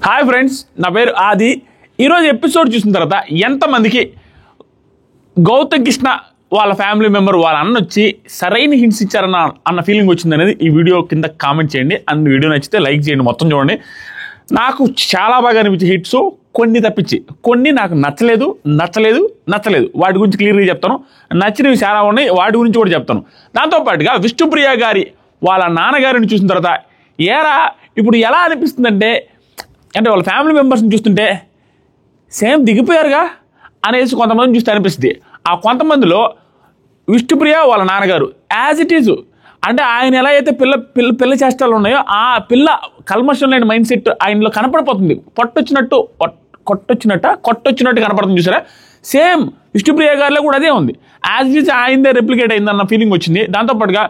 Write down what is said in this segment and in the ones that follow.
Hi friends, నా పేరు ఆది. ఈరోజు ఎపిసోడ్ చూసిన తర్వాత ఎంతమందికి గౌతమ్ కృష్ణ వాళ్ళ ఫ్యామిలీ మెంబర్ వాళ్ళ అన్న వచ్చి సరైన హింట్స్ ఇచ్చారన్న ఫీలింగ్ వచ్చింది అనేది ఈ వీడియో కింద కామెంట్ చేయండి. అండ్ వీడియో నచ్చితే లైక్ చేయండి. మొత్తం చూడండి. నాకు చాలా బాగా అనిపించే హిట్స్ కొన్ని తప్పించి కొన్ని నాకు నచ్చలేదు. వాటి గురించి క్లియర్గా చెప్తాను. నచ్చినవి చాలా ఉన్నాయి, వాటి గురించి కూడా చెప్తాను. దాంతోపాటుగా విష్ణుప్రియ గారి వాళ్ళ నాన్నగారిని చూసిన తర్వాత ఇప్పుడు ఎలా అనిపిస్తుందంటే అంటే వాళ్ళ ఫ్యామిలీ మెంబర్స్ని చూస్తుంటే సేమ్ దిగిపోయారుగా అనేసి కొంతమంది చూస్తే అనిపిస్తుంది. ఆ కొంతమందిలో విష్ణుప్రియ వాళ్ళ నాన్నగారు యాజ్ ఇట్ ఈజ్ అంటే ఆయన ఎలా అయితే పిల్ల చేష్టాలు ఉన్నాయో ఆ పిల్ల కల్మషం లేని మైండ్ సెట్ ఆయనలో కనపడిపోతుంది. కొట్టొచ్చినట్టు కనపడుతుంది. చూసారా? సేమ్ విష్ణుప్రియ గారిలో కూడా అదే ఉంది. యాజ్ ఇట్ ఈజ్ ఆయనదే రెప్లికేట్ అయిందన్న ఫీలింగ్ వచ్చింది. దాంతోపాటుగా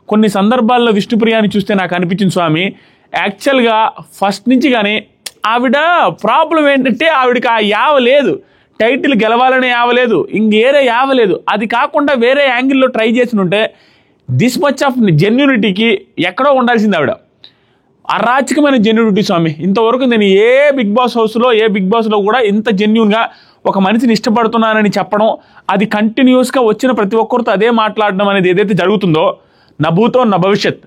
కొన్ని సందర్భాల్లో విష్ణుప్రియని చూస్తే నాకు అనిపించింది స్వామి, యాక్చువల్గా ఫస్ట్ నుంచి కానీ ఆవిడ ప్రాబ్లం ఏంటంటే ఆవిడకి ఆ యావ లేదు, టైటిల్ గెలవాలనే యావ లేదు, ఇంకేరే యావ లేదు. అది కాకుండా వేరే యాంగిల్లో ట్రై చేసి ఉంటే దిస్ మచ్ ఆఫ్ జెన్యూనిటీకి ఎక్కడో ఉండాల్సింది ఆవిడ. అరాచకమైన జెన్యూనిటీ స్వామి. ఇంతవరకు నేను ఏ బిగ్ బాస్లో కూడా ఇంత జెన్యూన్గా ఒక మనిషిని ఇష్టపడుతున్నానని చెప్పడం, అది కంటిన్యూస్గా వచ్చిన ప్రతి ఒక్కరితో అదే మాట్లాడడం అనేది ఏదైతే జరుగుతుందో నా భూతో నా భవిష్యత్,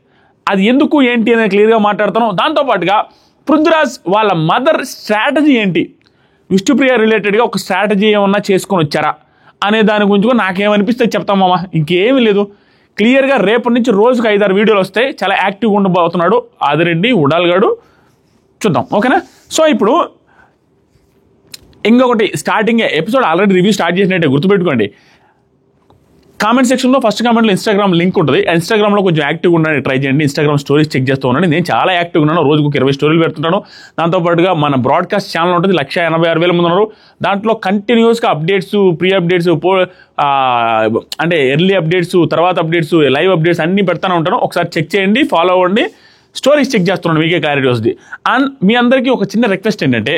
అది ఎందుకు ఏంటి అనేది క్లియర్గా మాట్లాడతాను. దాంతోపాటుగా పృథ్వీరాజ్ వాళ్ళ మదర్ స్ట్రాటజీ ఏంటి, విష్ణుప్రియ రిలేటెడ్గా ఒక స్ట్రాటజీ ఏమన్నా చేసుకొని వచ్చారా అనే దాని గురించి కూడా నాకేమనిపిస్తే చెప్తాం మామ. ఇంకేమీ లేదు. క్లియర్గా రేపటి నుంచి రోజుకు 5-6 వీడియోలు వస్తాయి. చాలా యాక్టివ్గా ఉండబోతున్నాడు ఆదిరెడ్డి ఉడాల్గాడు. చూద్దాం, ఓకేనా? సో ఇప్పుడు ఇంకొకటి, స్టార్టింగే ఎపిసోడ్ ఆల్రెడీ రివ్యూ స్టార్ట్ చేసినట్టే గుర్తుపెట్టుకోండి. కామెంట్ సెక్షన్లో ఫస్ట్ కామెంట్లో ఇన్స్టాగ్రామ్ లింక్ ఉంటుంది. ఇన్స్టాగ్రామ్లో కొంచెం యాక్టివ్గా ఉండడానికి ట్రై చేయండి. ఇన్స్టాగ్రామ్ స్టోరీస్ చెక్ చేస్తూ ఉన్నాను. నేను చాలా యాక్టివ్గా ఉన్నాను. రోజుకు 20 స్టోరీలు పెడుతుంటాను. దాంతోపాటుగా మన బ్రాడ్కాస్ట్ ఛానల్ ఉంటుంది. 186,000 మంది ఉన్నారు. దాంట్లో కంటిన్యూస్గా అప్డేట్స్, ప్రీ అప్డేట్స్, అంటే ఎర్లీ అప్డేట్స్, తర్వాత అప్డేట్స్, లైవ్ అప్డేట్స్ అన్నీ పెడతానే ఉంటాను. ఒకసారి చెక్ చేయండి, ఫాలో అవ్వండి. స్టోరీస్ చెక్ చేస్తున్నాను, మీకే క్లారిటీ వస్తుంది. అండ్ మీ అందరికీ ఒక చిన్న రిక్వెస్ట్ ఏంటంటే,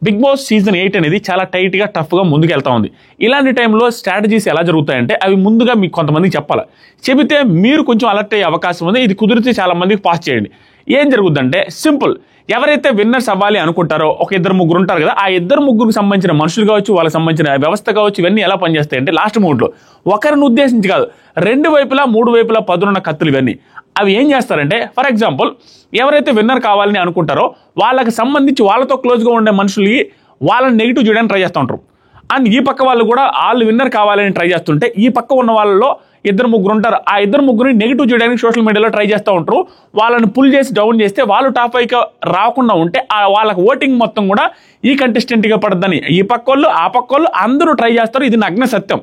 బిగ్ బాస్ సీజన్ 8 అనేది చాలా టైట్గా టఫ్గా ముందుకు వెళ్తా ఉంది. ఇలాంటి టైంలో స్ట్రాటజీస్ ఎలా జరుగుతాయంటే అవి ముందుగా మీకు కొంతమందికి చెప్పాలి. చెబితే మీరు కొంచెం అలర్ట్ అయ్యే అవకాశం ఉంది. ఇది కుదిరితే చాలా మందికి పాస్ చేయండి. ఏం జరుగుతుందంటే సింపుల్, ఎవరైతే విన్నర్స్ అవ్వాలి అనుకుంటారో ఒక 2-3 ఉంటారు కదా, ఆ 2-3కి సంబంధించిన మనుషులు కావచ్చు, వాళ్ళకి సంబంధించిన వ్యవస్థ కావచ్చు, ఇవన్నీ ఎలా పనిచేస్తాయంటే లాస్ట్ మూమెంట్లో ఒకరిని ఉద్దేశించి కాదు, 2 వైపులా 3 వైపులా పదునున్న కత్తులు ఇవన్నీ. అవి ఏం చేస్తారంటే, ఫర్ ఎగ్జాంపుల్ ఎవరైతే విన్నర్ కావాలని అనుకుంటారో వాళ్ళకి సంబంధించి వాళ్ళతో క్లోజ్గా ఉండే మనుషులకి వాళ్ళని నెగిటివ్ చేయడానికి ట్రై చేస్తూ ఉంటారు. అండ్ ఈ పక్క వాళ్ళు కూడా వాళ్ళు విన్నర్ కావాలని ట్రై చేస్తుంటే ఈ పక్క ఉన్న వాళ్ళలో 2-3 ఉంటారు. ఆ 2-3ని నెగిటివ్ చేయడానికి సోషల్ మీడియాలో ట్రై చేస్తూ ఉంటారు. వాళ్ళని పుల్ చేసి డౌన్ చేస్తే వాళ్ళు టాప్ 5 రాకుండా ఉంటే వాళ్ళకి ఓటింగ్ మొత్తం కూడా ఈ కంటెస్టెంట్గా పడద్దని ఈ పక్క వాళ్ళు ఆ పక్క వాళ్ళు అందరూ ట్రై చేస్తారు. ఇది నగ్న సత్యం.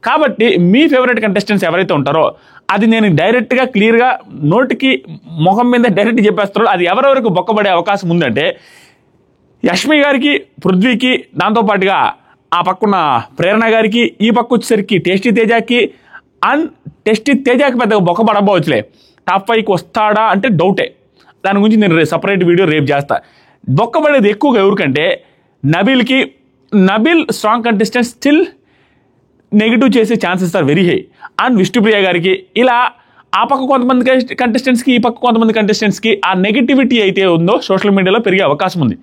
కాబట్టి మీ ఫేవరెట్ కంటెస్టెంట్స్ ఎవరైతే ఉంటారో అది నేను డైరెక్ట్గా క్లియర్గా నోటికి ముఖం మీద డైరెక్ట్ చెప్పేస్తారో అది ఎవరెవరికి బొక్కబడే అవకాశం ఉందంటే యష్మి గారికి, పృథ్వీకి, దాంతోపాటుగా ఆ పక్కన ప్రేరణ గారికి, ఈ పక్క వచ్చేసరికి టేస్టీ తేజాకి. అండ్ టేస్టీ తేజాకి పెద్దగా బొక్కబడబోవచ్చులే. టాప్ 5కి వస్తాడా అంటే డౌటే. దాని గురించి నేను సపరేట్ వీడియో రేపు చేస్తా. బొక్కబడేది ఎక్కువగా ఎవరికంటే Nabeel strong contestant, still negative చేసే chances are very high. And Vishnupriya గారికి ఇలా ఆ పక్క కొంతమంది కంటెస్టెంట్స్కి ఈ పక్క కొంతమంది కంటెస్టెంట్స్కి ఆ నెగిటివిటీ అయితే ఉందో సోషల్ మీడియాలో పెరిగే అవకాశం ఉంది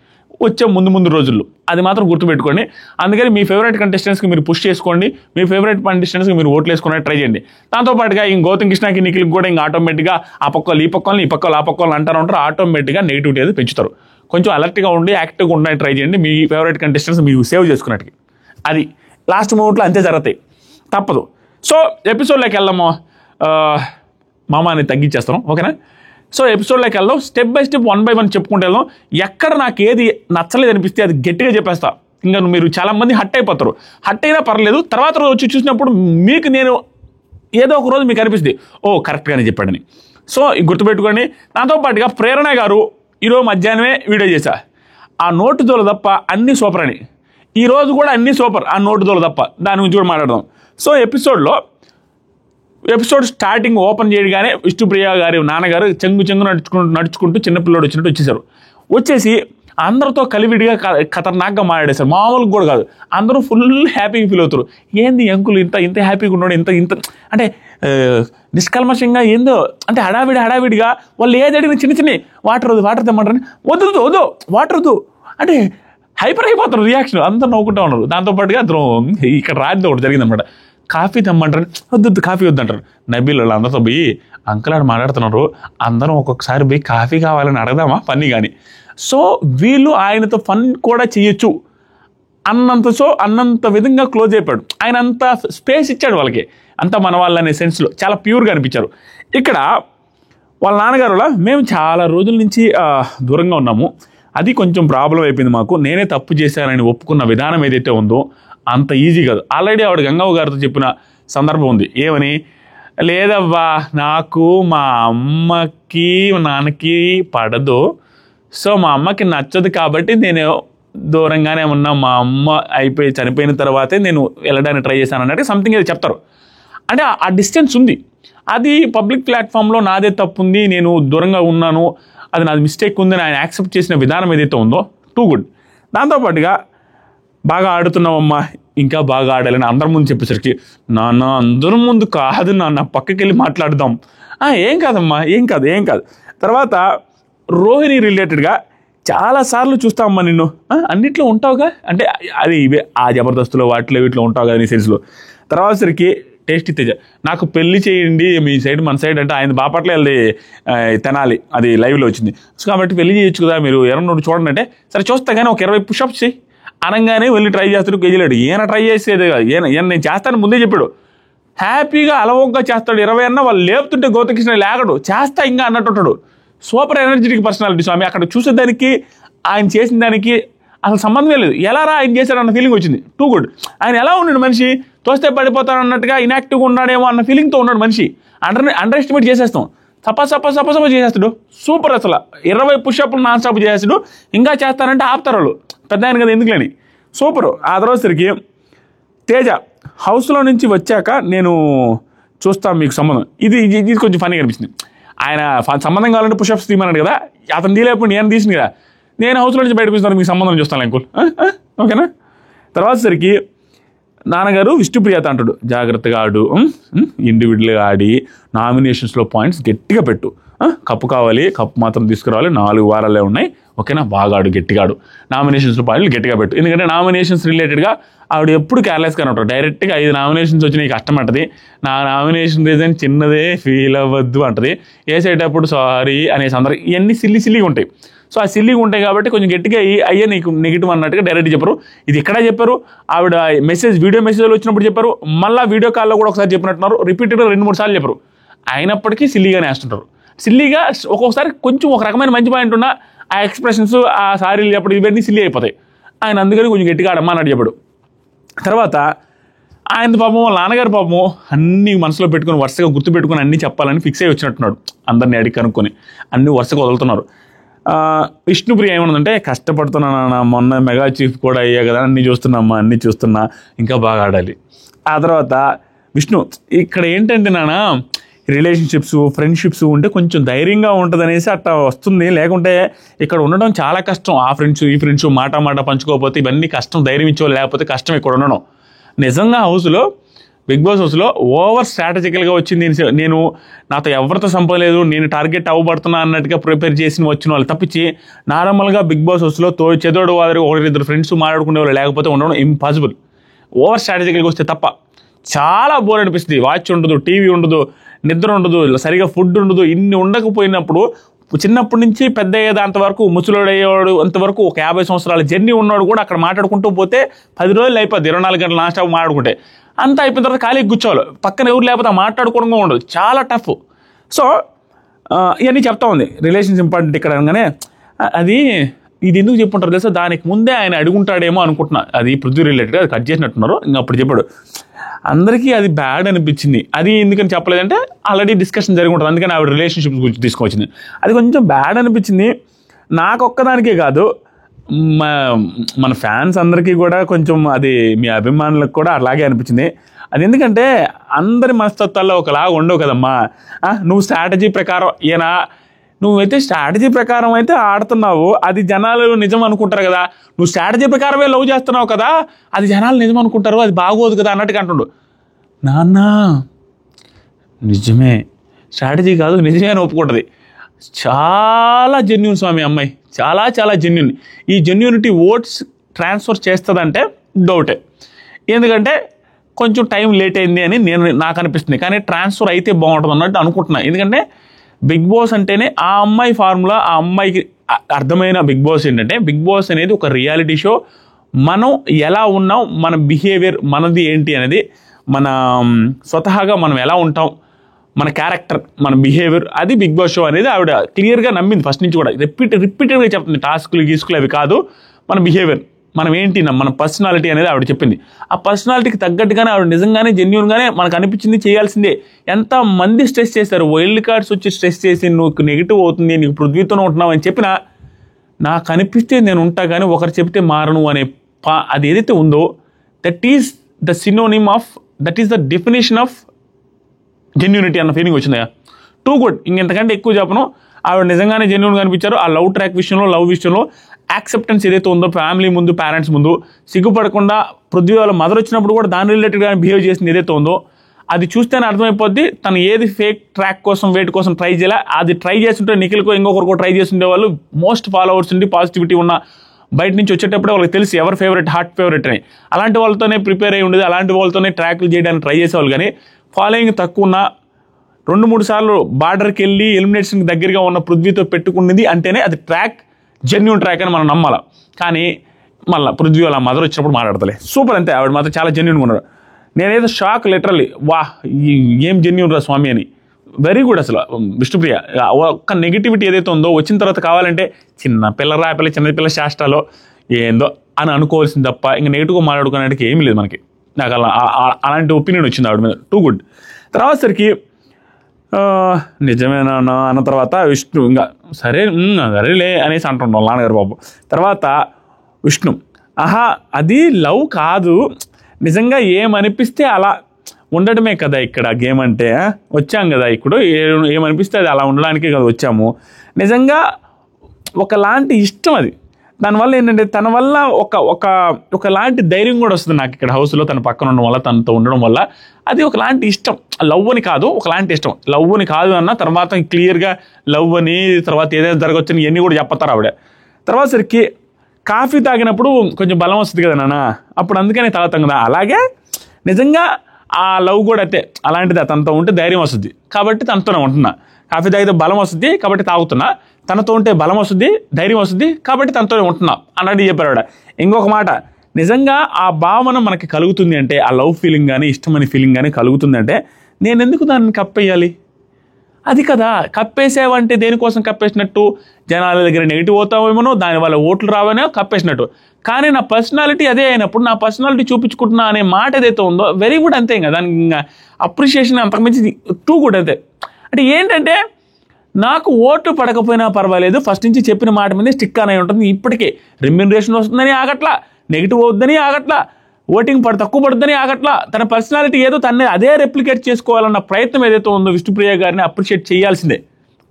వచ్చే ముందు రోజుల్లో. అది మాత్రం గుర్తుపెట్టుకోండి. అందుకని మీ ఫేవరెట్ కంటెస్టెంట్స్కి మీరు పుష్ చేసుకోండి. మీ ఫేవరెట్ కంటెస్టెంట్స్కి మీరు ఓట్లు వేసుకోవడానికి ట్రై చేయండి. దాంతోపాటుగా ఇంక గౌతమ్ కృష్ణకి, నిఖిల్కి కూడా ఇంకా ఆటోమేటిక్గా ఆ పక్కలు ఈ పక్కలు ఆ పక్కలు ఉంటారు. ఆటోమేటిక్గా నెగిటివిటీ అనేది పెంచుతారు. కొంచెం అలర్ట్గా ఉండి యాక్టివ్గా ఉండడానికి ట్రై చేయండి. మీ ఫేవరెట్ కంటెస్టెంట్స్ మీరు సేవ్ చేసుకున్నట్టుగా. అది లాస్ట్ మూమెంట్లో అంతే జరుగుతాయి, తప్పదు. సో ఎపిసోడ్లోకి వెళ్దాము. మామాని తగ్గించేస్తాను, ఓకేనా? సో ఎపిసోడ్లోకి వెళ్దాం. స్టెప్ బై స్టెప్ 1 by 1 చెప్పుకుంటూ వెళ్దాం. ఎక్కడ నాకు ఏది నచ్చలేదు అనిపిస్తే అది గట్టిగా చెప్పేస్తా. ఇంకా మీరు చాలామంది హట్ అయిపోతారు. హట్ అయినా పర్లేదు, తర్వాత రోజు వచ్చి చూసినప్పుడు మీకు నేను ఏదో ఒక రోజు మీకు అనిపిస్తుంది ఓ కరెక్ట్గానే చెప్పాడని. సో గుర్తుపెట్టుకోండి. దాంతోపాటుగా ప్రేరణ గారు ఈరోజు మధ్యాహ్నమే వీడియో చేశా, ఆ నోటు దోల తప్ప అన్నీ సూపర్ అని. ఈరోజు కూడా అన్నీ సూపర్, ఆ నోటు దోల తప్ప. దాని గురించి కూడా మాట్లాడదాం. సో ఎపిసోడ్ స్టార్టింగ్ ఓపెన్ చేయగానే విష్ణుప్రియ గారి నాన్నగారు చెంగు నడుచుకుంటూ చిన్నపిల్లడు వచ్చినట్టు వచ్చేసి అందరితో కలివిడిగా ఖతర్నాక్గా మాట్లాడేశారు. మామూలుగా కూడా కాదు, అందరూ ఫుల్ హ్యాపీగా ఫీల్ అవుతారు. ఏంది అంకుల్ ఇంత హ్యాపీగా ఉన్నాడు, ఇంత అంటే నిష్కల్మషంగా ఏందో అంటే హడావిడిగా వాళ్ళు ఏది అడిగిన చిన్న వాటర్ తెమ్మంటారని వద్దు వాటర్ వద్దు అంటే హైపర్ అయిపోతారు రియాక్షన్, అంతా నవ్వుకుంటూ ఉన్నారు. దాంతోపాటుగా అతను ఇక్కడ రాత్రి ఒకటి జరిగిందనమాట. కాఫీ తెమ్మంటారు, వద్దు కాఫీ వద్దంటారు. నబీల్ వాళ్ళు అందరితో పోయి అంకుల్ ఆడు మాట్లాడుతున్నారు, అందరం ఒక్కొక్కసారి పోయి కాఫీ కావాలని అడగదామా ఫన్నీ కానీ. సో వీళ్ళు ఆయనతో ఫన్ కూడా చేయొచ్చు అన్నంత విధంగా క్లోజ్ అయిపోయాడు. ఆయన అంత స్పేస్ ఇచ్చాడు వాళ్ళకి, అంత మన వాళ్ళనే సెన్స్లో చాలా ప్యూర్గా అనిపించారు. ఇక్కడ వాళ్ళ నాన్నగారు మేము చాలా రోజుల నుంచి దూరంగా ఉన్నాము, అది కొంచెం ప్రాబ్లం అయిపోయింది మాకు, నేనే తప్పు చేశానని ఒప్పుకున్న విధానం ఏదైతే ఉందో అంత ఈజీ కాదు. ఆల్రెడీ ఆవిడ గంగవ్వ గారితో చెప్పిన సందర్భం ఉంది. ఏమని, లేదవ్వా నాకు మా అమ్మకి నాన్నకి పడదు, సో మా అమ్మకి నచ్చదు కాబట్టి నేను దూరంగానే ఉన్నా, మా అమ్మ చనిపోయిన తర్వాతే నేను వెళ్ళడానికి ట్రై చేశాను అన్నట్టు సంథింగ్ ఏదో చెప్తారు. అంటే ఆ డిస్టెన్స్ ఉంది, అది పబ్లిక్ ప్లాట్ఫామ్లో నాదే తప్పు ఉంది, నేను దూరంగా ఉన్నాను, అది నాది మిస్టేక్ ఉందని ఆయన యాక్సెప్ట్ చేసిన విధానం ఏదైతే ఉందో టూ గుడ్. దాంతోపాటుగా బాగా ఆడుతున్నావమ్మా, ఇంకా బాగా ఆడాలని అందరి ముందు చెప్పేసరికి, నాన్న అందరి ముందు కాదు నాన్న, పక్కకి వెళ్ళి మాట్లాడదాం, ఏం కాదమ్మా ఏం కాదు. తర్వాత రోహిణి రిలేటెడ్గా చాలాసార్లు చూస్తామమ్మా నిన్ను, అన్నిట్లో ఉంటావుగా, అంటే అది ఇవే ఆ జబర్దస్తులో వాటిలో వీటిలో ఉంటావు కదా నీ సెన్స్లో. తర్వాత సరికి టేస్టీ తేజ, నాకు పెళ్లి చేయండి మీ సైడ్ మన సైడ్ అంటే ఆయన బాపట్ల వెళ్ళి తినాలి, అది లైవ్లో వచ్చింది. సో కాబట్టి పెళ్లి చేయొచ్చు కదా మీరు, ఎవరన్నా చూడండి అంటే, సరే చూస్తా కానీ ఒక 20 పుషప్స్ చేయి అనగానే వెళ్ళి ట్రై చేస్తాడు. కేజీలాడు ఈయన ట్రై చేసేది కాదు, ఈయన నేను చేస్తాను ముందే చెప్పాడు, హ్యాపీగా అలవోగ్గా చేస్తాడు. 20 అన్నా వాళ్ళు లేపుతుంటే గౌతకృష్ణ లేకడు, చేస్తా ఇంకా అన్నట్టుంటాడు. సూపర్ ఎనర్జెటిక్ పర్సనాలిటీ స్వామి. అక్కడ చూసేదానికి ఆయన చేసిన దానికి అసలు సంబంధమే లేదు. ఎలా రా ఆయన చేశాడు అన్న ఫీలింగ్ వచ్చింది. Too good. ఆయన ఎలా ఉన్నాడు మనిషి, తోస్తే పడిపోతాడు అన్నట్టుగా ఇన్యాక్టివ్గా ఉన్నాడేమో అన్న ఫీలింగ్తో ఉన్నాడు మనిషి. అండర్ ఎస్టిమేట్ చేసేస్తాం, సప చేసేస్తాడు. సూపర్, అసలు 20 పుషప్లు నాన్ స్టాప్ చేసేస్తాడు. ఇంకా చేస్తానంటే ఆపుతారు వాళ్ళు, పెద్ద ఆయన కదా ఎందుకులేని. సూపర్. ఆ తర్వాత సరికి తేజ హౌస్లో నుంచి వచ్చాక నేను చూస్తాను మీకు సంబంధం, ఇది కొంచెం ఫన్నీగా అనిపిస్తుంది. ఆయన సంబంధం కావాలంటే పుషప్స్ తీయమన్నాడు కదా, అతను తీయలేకపోయి నేను తీసింది కదా, నేను హౌస్లో నుంచి బయటకు వస్తాను, మీకు సంబంధం చూస్తాను అంకుల్, ఓకేనా. తర్వాత సరికి నాన్నగారు విష్ణుప్రియత అంటాడు, జాగ్రత్తగా ఆడు, ఇండివిజువల్గా ఆడి నామినేషన్స్లో పాయింట్స్ గట్టిగా పెట్టు, కప్పు కావాలి, కప్పు మాత్రం తీసుకురావాలి, 4 వారాలే ఉన్నాయి, ఓకేనా, బాగా ఆడు, గట్టిగా ఆడు, నామినేషన్స్లో పాయింట్లు గట్టిగా పెట్టు. ఎందుకంటే నామినేషన్స్ రిలేటెడ్గా ఆవిడ ఎప్పుడు కేర్లెస్గానే ఉంటారు. డైరెక్ట్గా 5 నామినేషన్స్ వచ్చినాయి కష్టం అంటది, నా నామినేషన్ రీజన్ చిన్నదే, ఫీల్ అవ్వద్దు అంటది, వేసేటప్పుడు సారీ అనేసి అందరూ ఇవన్నీ సిల్లీగా ఉంటాయి. సో ఆ సిల్లీగా ఉంటాయి కాబట్టి కొంచెం గట్టిగా అయ్యే నీకు నెగిటివ్ అన్నట్టుగా డైరెక్ట్గా చెప్పరు. ఇది ఎక్కడ చెప్పారు, ఆవిడ వీడియో మెసేజ్లో వచ్చినప్పుడు చెప్పారు, మళ్ళీ వీడియో కాల్లో కూడా ఒకసారి చెప్పినట్టున్నారు, రిపీటెడ్గా 2-3 సార్లు చెప్పరు. అయినప్పటికీ సిల్లీగానే వేస్తుంటారు. సిల్లీగా ఒక్కొక్కసారి కొంచెం ఒక రకమైన మంచి పాయింట్ ఉన్న ఆ ఎక్స్ప్రెషన్స్, ఆ సారీలు చెప్పడం ఇవన్నీ సిల్లీ అయిపోతాయి. ఆయన అందుకని కొంచెం గట్టిగా ఆడమ్మా అన్నట్టు చెప్పాడు. తర్వాత ఆయన పాపం నాన్నగారు పాపం అన్నీ మనసులో పెట్టుకుని వరుసగా గుర్తుపెట్టుకుని అన్నీ చెప్పాలని ఫిక్స్ అయ్యి వచ్చినట్టున్నాడు. అందరినీ అడిగి కనుక్కొని అన్నీ వరుసగా వదులుతున్నారు. విష్ణుప్రియ ఏమన్నదంటే, కష్టపడుతున్నాను, మొన్న మెగా చీఫ్ కూడా అయ్యా కదా, అన్నీ చూస్తున్నా, ఇంకా బాగా ఆడాలి. ఆ తర్వాత విష్ణు, ఇక్కడ ఏంటంటే నాన్న రిలేషన్షిప్స్ ఫ్రెండ్షిప్స్ ఉంటే కొంచెం ధైర్యంగా ఉంటుంది అనేసి అట్లా వస్తుంది, లేకుంటే ఇక్కడ ఉండడం చాలా కష్టం. ఆ ఫ్రెండ్స్ ఈ ఫ్రెండ్స్ మాట పంచుకోకపోతే ఇవన్నీ కష్టం, ధైర్యం ఇచ్చేవాళ్ళు లేకపోతే కష్టం ఇక్కడ ఉండడం. నిజంగా హౌస్లో బిగ్ బాస్ హౌస్లో ఓవర్ స్ట్రాటజికల్గా వచ్చింది. నేను నాతో ఎవరితో సంపలేదు, నేను టార్గెట్ అవ్వబడుతున్నా అన్నట్టుగా ప్రిపేర్ చేసి వచ్చిన వాళ్ళు తప్పించి నార్మల్గా బిగ్ బాస్ హౌస్లో చెదోడు వారు 1-2 ఫ్రెండ్స్ మాట్లాడుకునే వాళ్ళు లేకపోతే ఉండడం ఇంపాసిబుల్. ఓవర్ స్ట్రాటజికల్గా వస్తే తప్ప చాలా బోర్ అనిపిస్తుంది. వాచ్ ఉండదు, టీవీ ఉండదు, నిద్ర ఉండదు, సరిగా ఫుడ్ ఉండదు. ఇన్ని ఉండకపోయినప్పుడు చిన్నప్పటి నుంచి పెద్ద అయ్యేదాంత వరకు ముసలోడయ్యేవాడు అంతవరకు ఒక 50 సంవత్సరాల జర్నీ ఉన్నాడు కూడా అక్కడ మాట్లాడుకుంటూ పోతే 10 రోజులు అయిపోద్ది. 24 గంటలు నాన్ స్టాప్ మాట్లాడుకుంటే అంతా అయిపోయిన తర్వాత ఖాళీ కూర్చోవాలి, పక్కన ఎవరు లేకపోతే మాట్లాడుకోవడం ఉండదు, చాలా టఫ్. సో ఇవన్నీ చెప్తా ఉంది. రిలేషన్స్ ఇంపార్టెంట్ ఇక్కడ అనగానే ఇది ఎందుకు చెప్పుంటారు తెలుసా, దానికి ముందే ఆయన అడుగుంటాడేమో అనుకుంటున్నా. అది పృథ్వీ రిలేటెడ్, అది కట్ చేసినట్టున్నారు. ఇంకా అప్పుడు చెప్పాడు అందరికీ అది బ్యాడ్ అనిపించింది. అది ఎందుకని చెప్పలేదంటే ఆల్రెడీ డిస్కషన్ జరిగి ఉంటుంది, అందుకని ఆవిడ రిలేషన్షిప్స్ గురించి తీసుకొచ్చింది. అది కొంచెం బ్యాడ్ అనిపించింది నాకొక్కదానికే కాదు, మన ఫ్యాన్స్ అందరికీ కూడా కొంచెం, అది మీ అభిమానులకు కూడా అలాగే అనిపించింది. అది ఎందుకంటే అందరి మనస్తత్వాల్లో ఒకలాగా ఉండవు కదమ్మా. నువ్వు స్ట్రాటజీ ప్రకారం నువ్వైతే స్ట్రాటజీ ప్రకారం అయితే ఆడుతున్నావు, అది జనాలు నిజం అనుకుంటారు కదా. నువ్వు స్ట్రాటజీ ప్రకారమే లవ్ చేస్తున్నావు కదా, అది జనాలు నిజం అనుకుంటారు, అది బాగోదు కదా అన్నట్టుగా అంటుండు. నాన్న నిజమే, స్ట్రాటజీ కాదు నిజమే అని ఒప్పుకుంటుంది. చాలా జెన్యూన్ స్వామి అమ్మాయి, చాలా చాలా జెన్యున్. ఈ జెన్యూనిటీ ఓట్స్ ట్రాన్స్ఫర్ చేస్తుందంటే డౌటే, ఎందుకంటే కొంచెం టైం లేట్ అయింది అని నాకు అనిపిస్తుంది. కానీ ట్రాన్స్ఫర్ అయితే బాగుంటుంది అన్నట్టు అనుకుంటున్నాను. ఎందుకంటే బిగ్ బాస్ అంటేనే ఆ అమ్మాయి ఫార్ములా, ఆ అమ్మాయికి అర్థమైన బిగ్ బాస్ ఏంటంటే, బిగ్ బాస్ అనేది ఒక రియాలిటీ షో. మనం ఎలా ఉన్నాం, మన బిహేవియర్ మనది ఏంటి అనేది, మన స్వతహాగా మనం ఎలా ఉంటాం, మన క్యారెక్టర్, మన బిహేవియర్, అది బిగ్ బాస్ షో అనేది ఆవిడ క్లియర్గా నమ్మింది ఫస్ట్ నుంచి కూడా. రిపీటెడ్గా చెప్తుంది, టాస్కులు గీసుకులు అవి కాదు, మన బిహేవియర్, మనం ఏంటి, మన పర్సనాలిటీ అనేది ఆవిడ చెప్పింది. ఆ పర్సనాలిటీకి తగ్గట్టుగానే ఆవిడ నిజంగానే జెన్యూన్గానే మనకు అనిపించింది చేయాల్సిందే. ఎంతమంది స్ట్రెస్ చేశారు, వైల్డ్ కార్డ్స్ వచ్చి స్ట్రెస్ చేసి నువ్వు నెగిటివ్ అవుతుంది, నీకు పృథ్వీతోనే ఉంటున్నావు అని చెప్పినా నాకు అనిపిస్తే నేను ఉంటా, కానీ ఒకరు చెప్తే మారను అనే అది ఏదైతే ఉందో, that is the synonym of, that is the definition of genuinity అన్న ఫీలింగ్ వచ్చిందా. Too good. ఇంకెంతకంటే ఎక్కువ చెప్పను. ఆవిడ నిజంగానే జెన్యూన్గా అనిపించారు. ఆ లవ్ ట్రాక్ విషయంలో, లవ్ విషయంలో యాక్సెప్టెన్స్ ఏదైతే ఉందో, ఫ్యామిలీ ముందు, పేరెంట్స్ ముందు సిగ్గుపడకుండా, పృథ్వీ వాళ్ళ మదర్ వచ్చినప్పుడు కూడా దాని రిలేటెడ్గా బిహేవ్ చేసింది ఏదైతే ఉందో, అది చూస్తేనే అర్థమైపోద్ది తను ఏది ఫేక్ ట్రాక్ కోసం, వెయిట్ కోసం ట్రై చేయాలి. అది ట్రై చేస్తుంటే నిఖిల్కో ఇంకొకరికో ట్రై చేస్తుండే వాళ్ళు మోస్ట్ ఫాలోవర్స్ ఉండి పాజిటివిటీ ఉన్న బయట నుంచి వచ్చేటప్పుడే వాళ్ళకి తెలిసి ఎవరు ఫేవరెట్, హార్ట్ ఫేవరెట్ అని. అలాంటి వాళ్ళతోనే ప్రిపేర్ అయ్యి ఉండేది, అలాంటి వాళ్ళతోనే ట్రాక్లు చేయడానికి ట్రై చేసేవాళ్ళు. కానీ ఫాలోయింగ్ తక్కువ ఉన్న 2-3 సార్లు బార్డర్కి వెళ్ళి ఎలిమినేషన్కి దగ్గరగా ఉన్న పృథ్వీతో పెట్టుకున్నది అంటేనే అది ట్రాక్, జెన్యూన్ ట్రాక్ అని మనం నమ్మాలి. కానీ మళ్ళీ పృథ్వీ వాళ్ళ మదర్ వచ్చినప్పుడు మాట్లాడతలే, సూపర్ అంతే. ఆవిడ మాత్రం చాలా జెన్యూన్గా ఉన్నారు. నేనేదో షాక్ లిటరల్లీ, వా ఏం జెన్యూన్ రా స్వామి అని. Very good. అసలు విష్ణుప్రియ ఒక్క నెగిటివిటీ ఏదైతే ఉందో వచ్చిన తర్వాత కావాలంటే చిన్న చిన్నపిల్ల శాస్త్రాలో ఏందో అని అనుకోవాల్సింది తప్ప ఇంకా నెగిటివ్గా మాట్లాడుకునేటికి ఏమీ లేదు మనకి. నాకు అలాంటి ఒపీనియన్ వచ్చింది ఆవిడ మీద. Too good. తర్వాత సరికి నిజమేనా అన్న తర్వాత విష్ణు ఇంకా సరేలే అనేసి అంటున్నాం నాన్నగారు బాబు. తర్వాత విష్ణు, అది లవ్ కాదు, నిజంగా ఏమనిపిస్తే అలా ఉండడమే కదా ఇక్కడ గేమ్ అంటే. వచ్చాం కదా ఇప్పుడు, ఏమనిపిస్తే అది అలా ఉండడానికే కదా వచ్చాము. నిజంగా ఒకలాంటి ఇష్టం అది. దానివల్ల ఏంటంటే తన వల్ల ఒకలాంటి ధైర్యం కూడా వస్తుంది నాకు ఇక్కడ హౌస్లో, తన పక్కన ఉండడం వల్ల, తనతో ఉండడం వల్ల. అది ఒకలాంటి ఇష్టం. లవ్ అని కాదు, ఒకలాంటి ఇష్టం. లవ్ అని కాదు అన్న తర్వాత క్లియర్గా లవ్ అని, తర్వాత ఏదైనా జరగవచ్చని ఇవన్నీ కూడా చెప్పతారు ఆవిడ. తర్వాత సరికి కాఫీ తాగినప్పుడు కొంచెం బలం వస్తుంది కదా నాన్న, అప్పుడు అందుకనే తాగుతాం కదా. అలాగే నిజంగా ఆ లవ్ కూడా అయితే అలాంటిది. తనతో ఉంటే ధైర్యం వస్తుంది కాబట్టి తనతోనే ఉంటున్నా. కాఫీ తాగితే బలం వస్తుంది కాబట్టి తాగుతున్నా. తనతో ఉంటే బలం వస్తుంది, ధైర్యం వస్తుంది కాబట్టి తనతోనే ఉంటున్నా అన్నట్టు చెప్పారు ఆవిడ. ఇంకొక మాట, నిజంగా ఆ భావన మనకి కలుగుతుంది అంటే, ఆ లవ్ ఫీలింగ్ కానీ, ఇష్టమని ఫీలింగ్ కానీ కలుగుతుంది అంటే, నేను ఎందుకు దాన్ని కప్పేయాలి? అది కదా, కప్పేసేవంటే దేనికోసం కప్పేసినట్టు? జనాల దగ్గర నెగిటివ్ అవుతామేమో, దానివల్ల ఓట్లు రావనో కప్పేసినట్టు. కానీ నా పర్సనాలిటీ అదే అయినప్పుడు, నా పర్సనాలిటీ చూపించుకుంటున్నా అనే మాట ఏదైతే ఉందో వెరీ గుడ్, అంతే. ఇంకా దానికి ఇంకా అప్రిషియేషన్ అంతకుమించి టూ గుడ్ అంతే. అంటే ఏంటంటే, నాకు ఓట్లు పడకపోయినా పర్వాలేదు, ఫస్ట్ నుంచి చెప్పిన మాట మీద స్టిక్ అనే ఉంటుంది. ఇప్పటికే రెమ్యూనరేషన్ వస్తుందని ఆగట్లా, నెగిటివ్ అవుతుందని ఆగట్లా, ఓటింగ్ తక్కువ పడుతుందని ఆగట్లా. తన పర్సనాలిటీ ఏదో తన్నే అదే రెప్లికేట్ చేసుకోవాలన్న ప్రయత్నం ఏదైతే ఉందో విష్ణుప్రియ గారిని అప్రిషియేట్ చేయాల్సిందే.